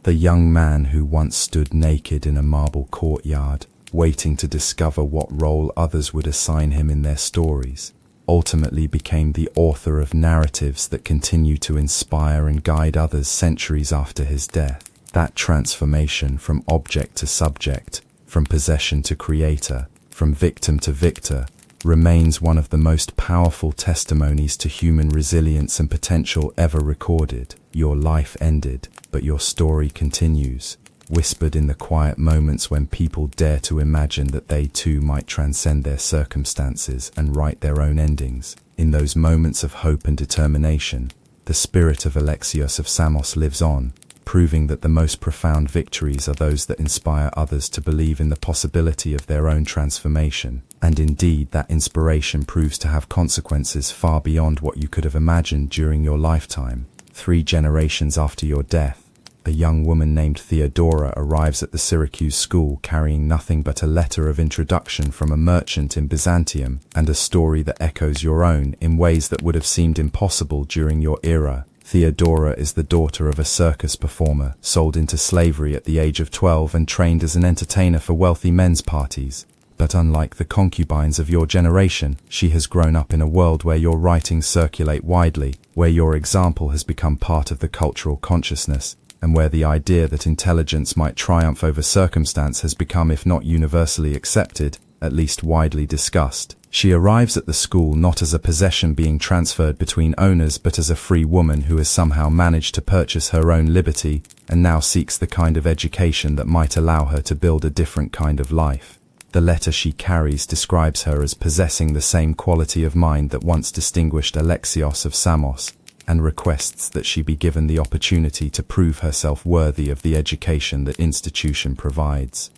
The young man who once stood naked in a marble courtyard, waiting to discover what role others would assign him in their stories, ultimately became the author of narratives that continue to inspire and guide others centuries after his death. That transformation from object to subject, from possession to creator, from victim to victor, remains one of the most powerful testimonies to human resilience and potential ever recorded. Your life ended, but your story continues, whispered in the quiet moments when people dare to imagine that they too might transcend their circumstances and write their own endings. In those moments of hope and determination, the spirit of Alexios of Samos lives on, proving that the most profound victories are those that inspire others to believe in the possibility of their own transformation. And indeed, that inspiration proves to have consequences far beyond what you could have imagined during your lifetime. 3 generations after your death, a young woman named Theodora arrives at the Syracuse school carrying nothing but a letter of introduction from a merchant in Byzantium and a story that echoes your own in ways that would have seemed impossible during your era. Theodora is the daughter of a circus performer, sold into slavery at the age of 12 and trained as an entertainer for wealthy men's parties. But unlike the concubines of your generation, she has grown up in a world where your writings circulate widely, where your example has become part of the cultural consciousness, and where the idea that intelligence might triumph over circumstance has become, if not universally accepted, at least widely discussed. She arrives at the school not as a possession being transferred between owners, but as a free woman who has somehow managed to purchase her own liberty and now seeks the kind of education that might allow her to build a different kind of life. The letter she carries describes her as possessing the same quality of mind that once distinguished Alexios of Samos, and requests that she be given the opportunity to prove herself worthy of the education that institution provides.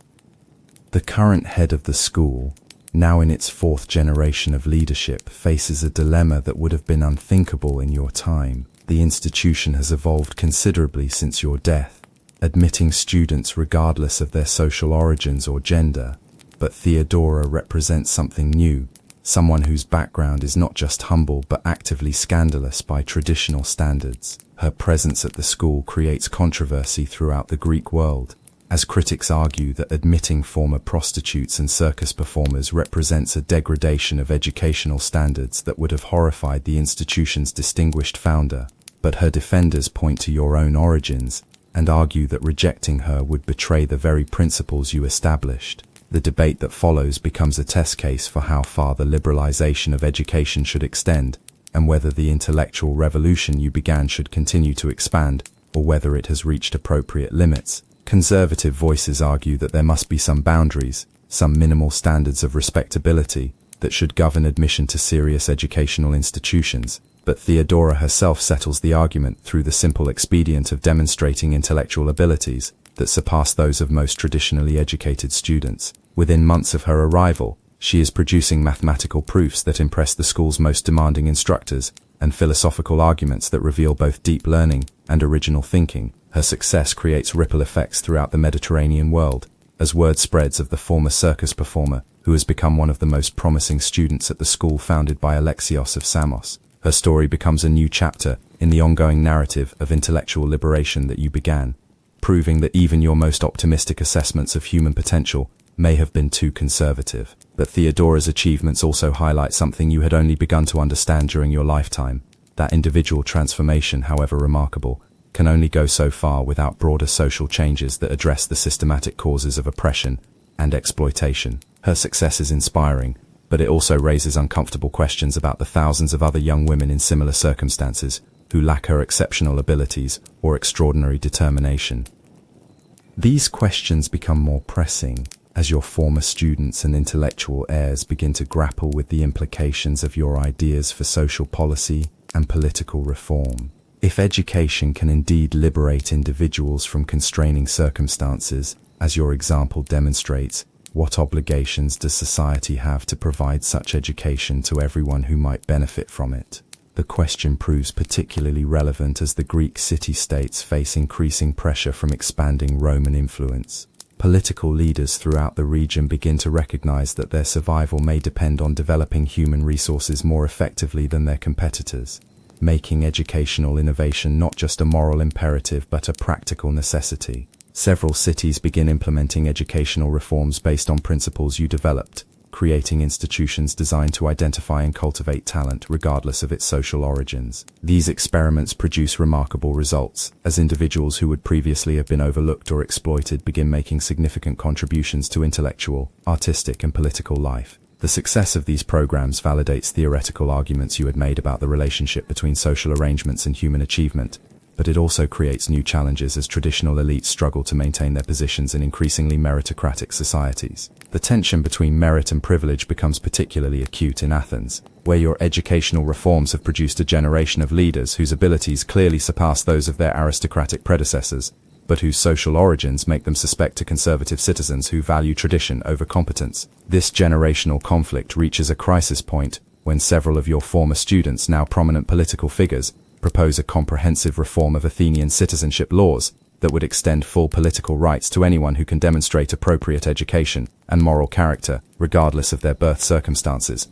The current head of the school, now in its 4th generation of leadership, faces a dilemma that would have been unthinkable in your time. The institution has evolved considerably since your death, admitting students regardless of their social origins or gender. But Theodora represents something new, someone whose background is not just humble but actively scandalous by traditional standards. Her presence at the school creates controversy throughout the Greek world, as critics argue that admitting former prostitutes and circus performers represents a degradation of educational standards that would have horrified the institution's distinguished founder. But her defenders point to your own origins and argue that rejecting her would betray the very principles you established. The debate that follows becomes a test case for how far the liberalization of education should extend, and whether the intellectual revolution you began should continue to expand, or whether it has reached appropriate limits. Conservative voices argue that there must be some boundaries, some minimal standards of respectability, that should govern admission to serious educational institutions. But Theodora herself settles the argument through the simple expedient of demonstrating intellectual abilities that surpass those of most traditionally educated students. Within months of her arrival, she is producing mathematical proofs that impress the school's most demanding instructors, and philosophical arguments that reveal both deep learning and original thinking. Her success creates ripple effects throughout the Mediterranean world, as word spreads of the former circus performer, who has become one of the most promising students at the school founded by Alexios of Samos. Her story becomes a new chapter in the ongoing narrative of intellectual liberation that you began, proving that even your most optimistic assessments of human potential may have been too conservative. But Theodora's achievements also highlight something you had only begun to understand during your lifetime. That individual transformation, however remarkable, can only go so far without broader social changes that address the systematic causes of oppression and exploitation. Her success is inspiring, but it also raises uncomfortable questions about the thousands of other young women in similar circumstances who lack her exceptional abilities or extraordinary determination. These questions become more pressing as your former students and intellectual heirs begin to grapple with the implications of your ideas for social policy and political reform. If education can indeed liberate individuals from constraining circumstances, as your example demonstrates, what obligations does society have to provide such education to everyone who might benefit from it? The question proves particularly relevant as the Greek city-states face increasing pressure from expanding Roman influence. Political leaders throughout the region begin to recognize that their survival may depend on developing human resources more effectively than their competitors, making educational innovation not just a moral imperative but a practical necessity. Several cities begin implementing educational reforms based on principles you developed, creating institutions designed to identify and cultivate talent regardless of its social origins. These experiments produce remarkable results, as individuals who would previously have been overlooked or exploited begin making significant contributions to intellectual, artistic, and political life. The success of these programs validates theoretical arguments you had made about the relationship between social arrangements and human achievement, but it also creates new challenges as traditional elites struggle to maintain their positions in increasingly meritocratic societies. The tension between merit and privilege becomes particularly acute in Athens, where your educational reforms have produced a generation of leaders whose abilities clearly surpass those of their aristocratic predecessors, but whose social origins make them suspect to conservative citizens who value tradition over competence. This generational conflict reaches a crisis point when several of your former students, now prominent political figures, propose a comprehensive reform of Athenian citizenship laws that would extend full political rights to anyone who can demonstrate appropriate education and moral character, regardless of their birth circumstances.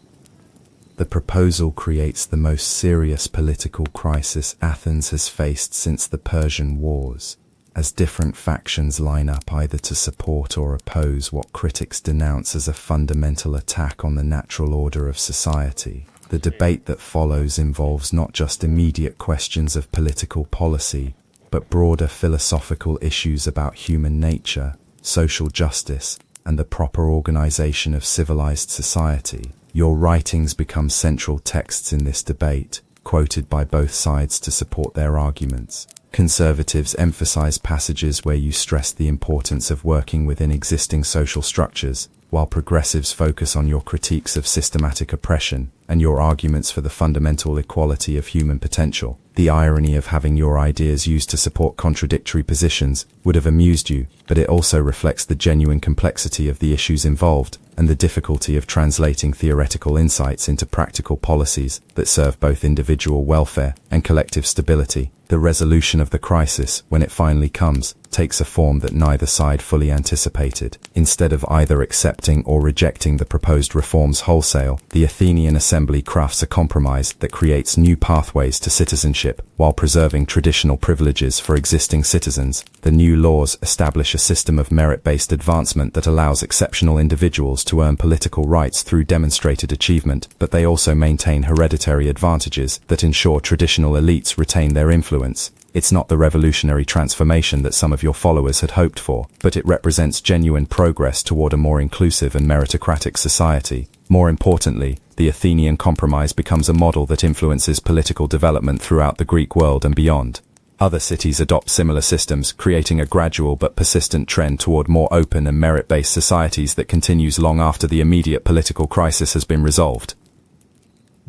The proposal creates the most serious political crisis Athens has faced since the Persian Wars, as different factions line up either to support or oppose what critics denounce as a fundamental attack on the natural order of society. The debate that follows involves not just immediate questions of political policy, but broader philosophical issues about human nature, social justice, and the proper organization of civilized society. Your writings become central texts in this debate, quoted by both sides to support their arguments. Conservatives emphasize passages where you stress the importance of working within existing social structures, while progressives focus on your critiques of systematic oppression and your arguments for the fundamental equality of human potential. The irony of having your ideas used to support contradictory positions would have amused you, but it also reflects the genuine complexity of the issues involved and the difficulty of translating theoretical insights into practical policies that serve both individual welfare and collective stability. The resolution of the crisis, when it finally comes, takes a form that neither side fully anticipated. Instead of either accepting or rejecting the proposed reforms wholesale, the Athenian Assembly crafts a compromise that creates new pathways to citizenship while preserving traditional privileges for existing citizens. The new laws establish a system of merit-based advancement that allows exceptional individuals to earn political rights through demonstrated achievement, but they also maintain hereditary advantages that ensure traditional elites retain their influence. It's not the revolutionary transformation that some of your followers had hoped for, but it represents genuine progress toward a more inclusive and meritocratic society. More importantly, the Athenian compromise becomes a model that influences political development throughout the Greek world and beyond. Other cities adopt similar systems, creating a gradual but persistent trend toward more open and merit-based societies that continues long after the immediate political crisis has been resolved.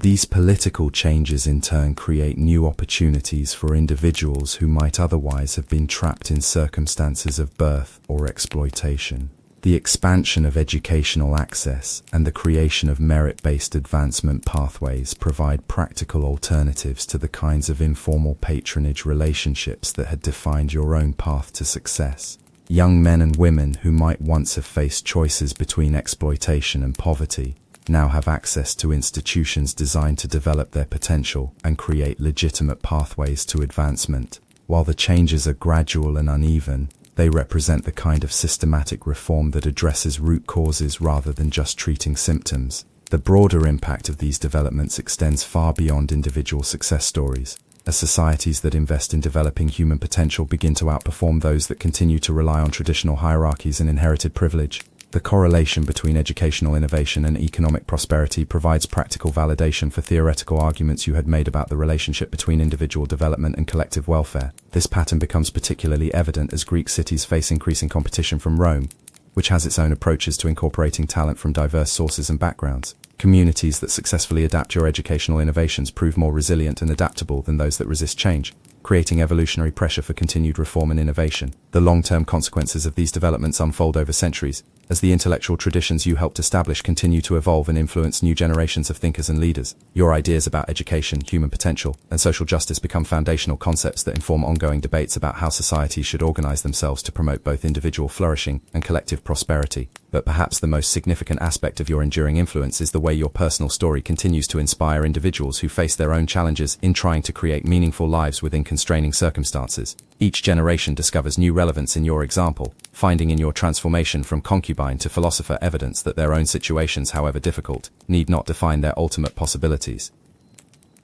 These political changes in turn create new opportunities for individuals who might otherwise have been trapped in circumstances of birth or exploitation. The expansion of educational access and the creation of merit-based advancement pathways provide practical alternatives to the kinds of informal patronage relationships that had defined your own path to success. Young men and women who might once have faced choices between exploitation and poverty now have access to institutions designed to develop their potential and create legitimate pathways to advancement. While the changes are gradual and uneven, They represent the kind of systematic reform that addresses root causes rather than just treating symptoms. The broader impact of these developments extends far beyond individual success stories. As societies that invest in developing human potential begin to outperform those that continue to rely on traditional hierarchies and inherited privilege, the correlation between educational innovation and economic prosperity provides practical validation for theoretical arguments you had made about the relationship between individual development and collective welfare. This pattern becomes particularly evident as Greek cities face increasing competition from Rome, which has its own approaches to incorporating talent from diverse sources and backgrounds. Communities that successfully adapt your educational innovations prove more resilient and adaptable than those that resist change, creating evolutionary pressure for continued reform and innovation. The long-term consequences of these developments unfold over centuries, as the intellectual traditions you helped establish continue to evolve and influence new generations of thinkers and leaders. Your ideas about education, human potential, and social justice become foundational concepts that inform ongoing debates about how societies should organize themselves to promote both individual flourishing and collective prosperity. But perhaps the most significant aspect of your enduring influence is the way your personal story continues to inspire individuals who face their own challenges in trying to create meaningful lives within constraining circumstances. Each generation discovers new relevance in your example, finding in your transformation from concubine to philosopher evidence that their own situations, however difficult, need not define their ultimate possibilities.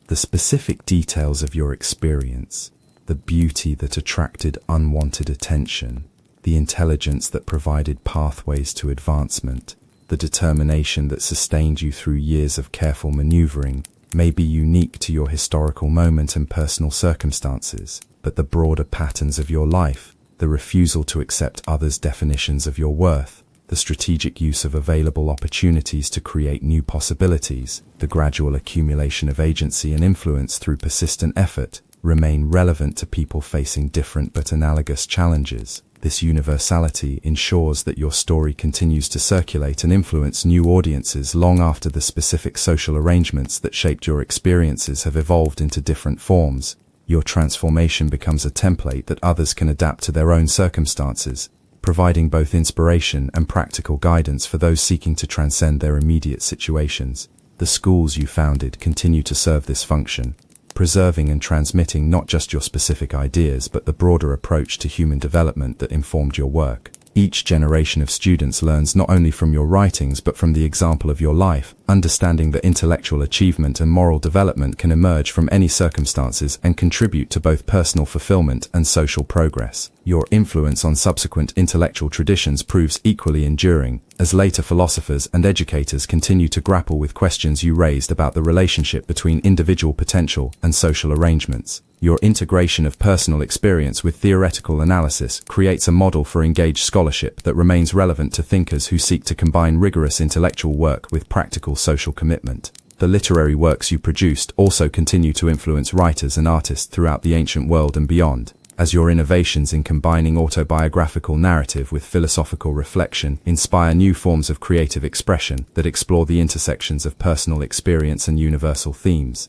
The specific details of your experience, the beauty that attracted unwanted attention, the intelligence that provided pathways to advancement, the determination that sustained you through years of careful maneuvering, may be unique to your historical moment and personal circumstances, but the broader patterns of your life, the refusal to accept others' definitions of your worth, the strategic use of available opportunities to create new possibilities, the gradual accumulation of agency and influence through persistent effort, remain relevant to people facing different but analogous challenges. This universality ensures that your story continues to circulate and influence new audiences long after the specific social arrangements that shaped your experiences have evolved into different forms. Your transformation becomes a template that others can adapt to their own circumstances, providing both inspiration and practical guidance for those seeking to transcend their immediate situations. The schools you founded continue to serve this function, preserving and transmitting not just your specific ideas but the broader approach to human development that informed your work. Each generation of students learns not only from your writings but from the example of your life, understanding that intellectual achievement and moral development can emerge from any circumstances and contribute to both personal fulfillment and social progress. Your influence on subsequent intellectual traditions proves equally enduring, as later philosophers and educators continue to grapple with questions you raised about the relationship between individual potential and social arrangements. Your integration of personal experience with theoretical analysis creates a model for engaged scholarship that remains relevant to thinkers who seek to combine rigorous intellectual work with practical social commitment. The literary works you produced also continue to influence writers and artists throughout the ancient world and beyond, as your innovations in combining autobiographical narrative with philosophical reflection inspire new forms of creative expression that explore the intersections of personal experience and universal themes.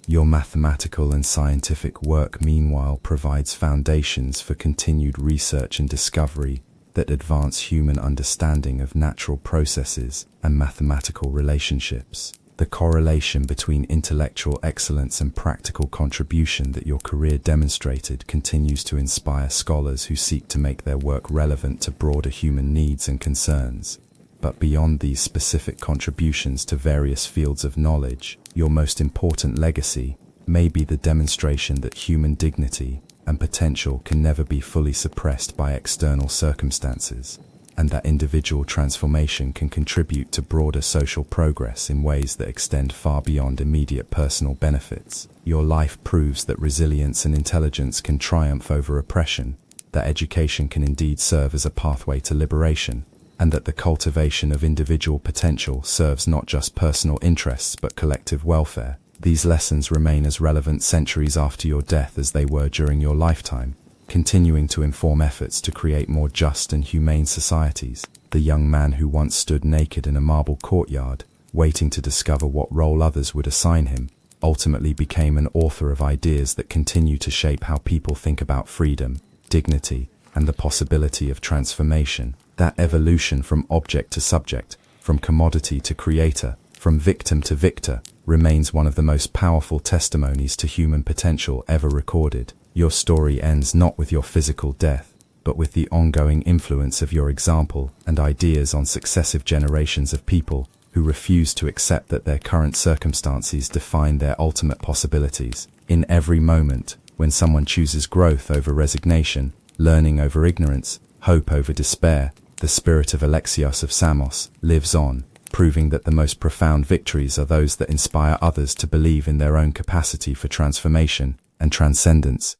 Your mathematical and scientific work, meanwhile, provides foundations for continued research and discovery that advance human understanding of natural processes and mathematical relationships. The correlation between intellectual excellence and practical contribution that your career demonstrated continues to inspire scholars who seek to make their work relevant to broader human needs and concerns. But beyond these specific contributions to various fields of knowledge, your most important legacy may be the demonstration that human dignity and potential can never be fully suppressed by external circumstances, and that individual transformation can contribute to broader social progress in ways that extend far beyond immediate personal benefits. Your life proves that resilience and intelligence can triumph over oppression, that education can indeed serve as a pathway to liberation, and that the cultivation of individual potential serves not just personal interests but collective welfare. These lessons remain as relevant centuries after your death as they were during your lifetime, continuing to inform efforts to create more just and humane societies. The young man who once stood naked in a marble courtyard, waiting to discover what role others would assign him, ultimately became an author of ideas that continue to shape how people think about freedom, dignity, and the possibility of transformation. That evolution from object to subject, from commodity to creator, from victim to victor, remains one of the most powerful testimonies to human potential ever recorded. Your story ends not with your physical death, but with the ongoing influence of your example and ideas on successive generations of people who refuse to accept that their current circumstances define their ultimate possibilities. In every moment, when someone chooses growth over resignation, learning over ignorance, hope over despair, the spirit of Alexios of Samos lives on, proving that the most profound victories are those that inspire others to believe in their own capacity for transformation and transcendence.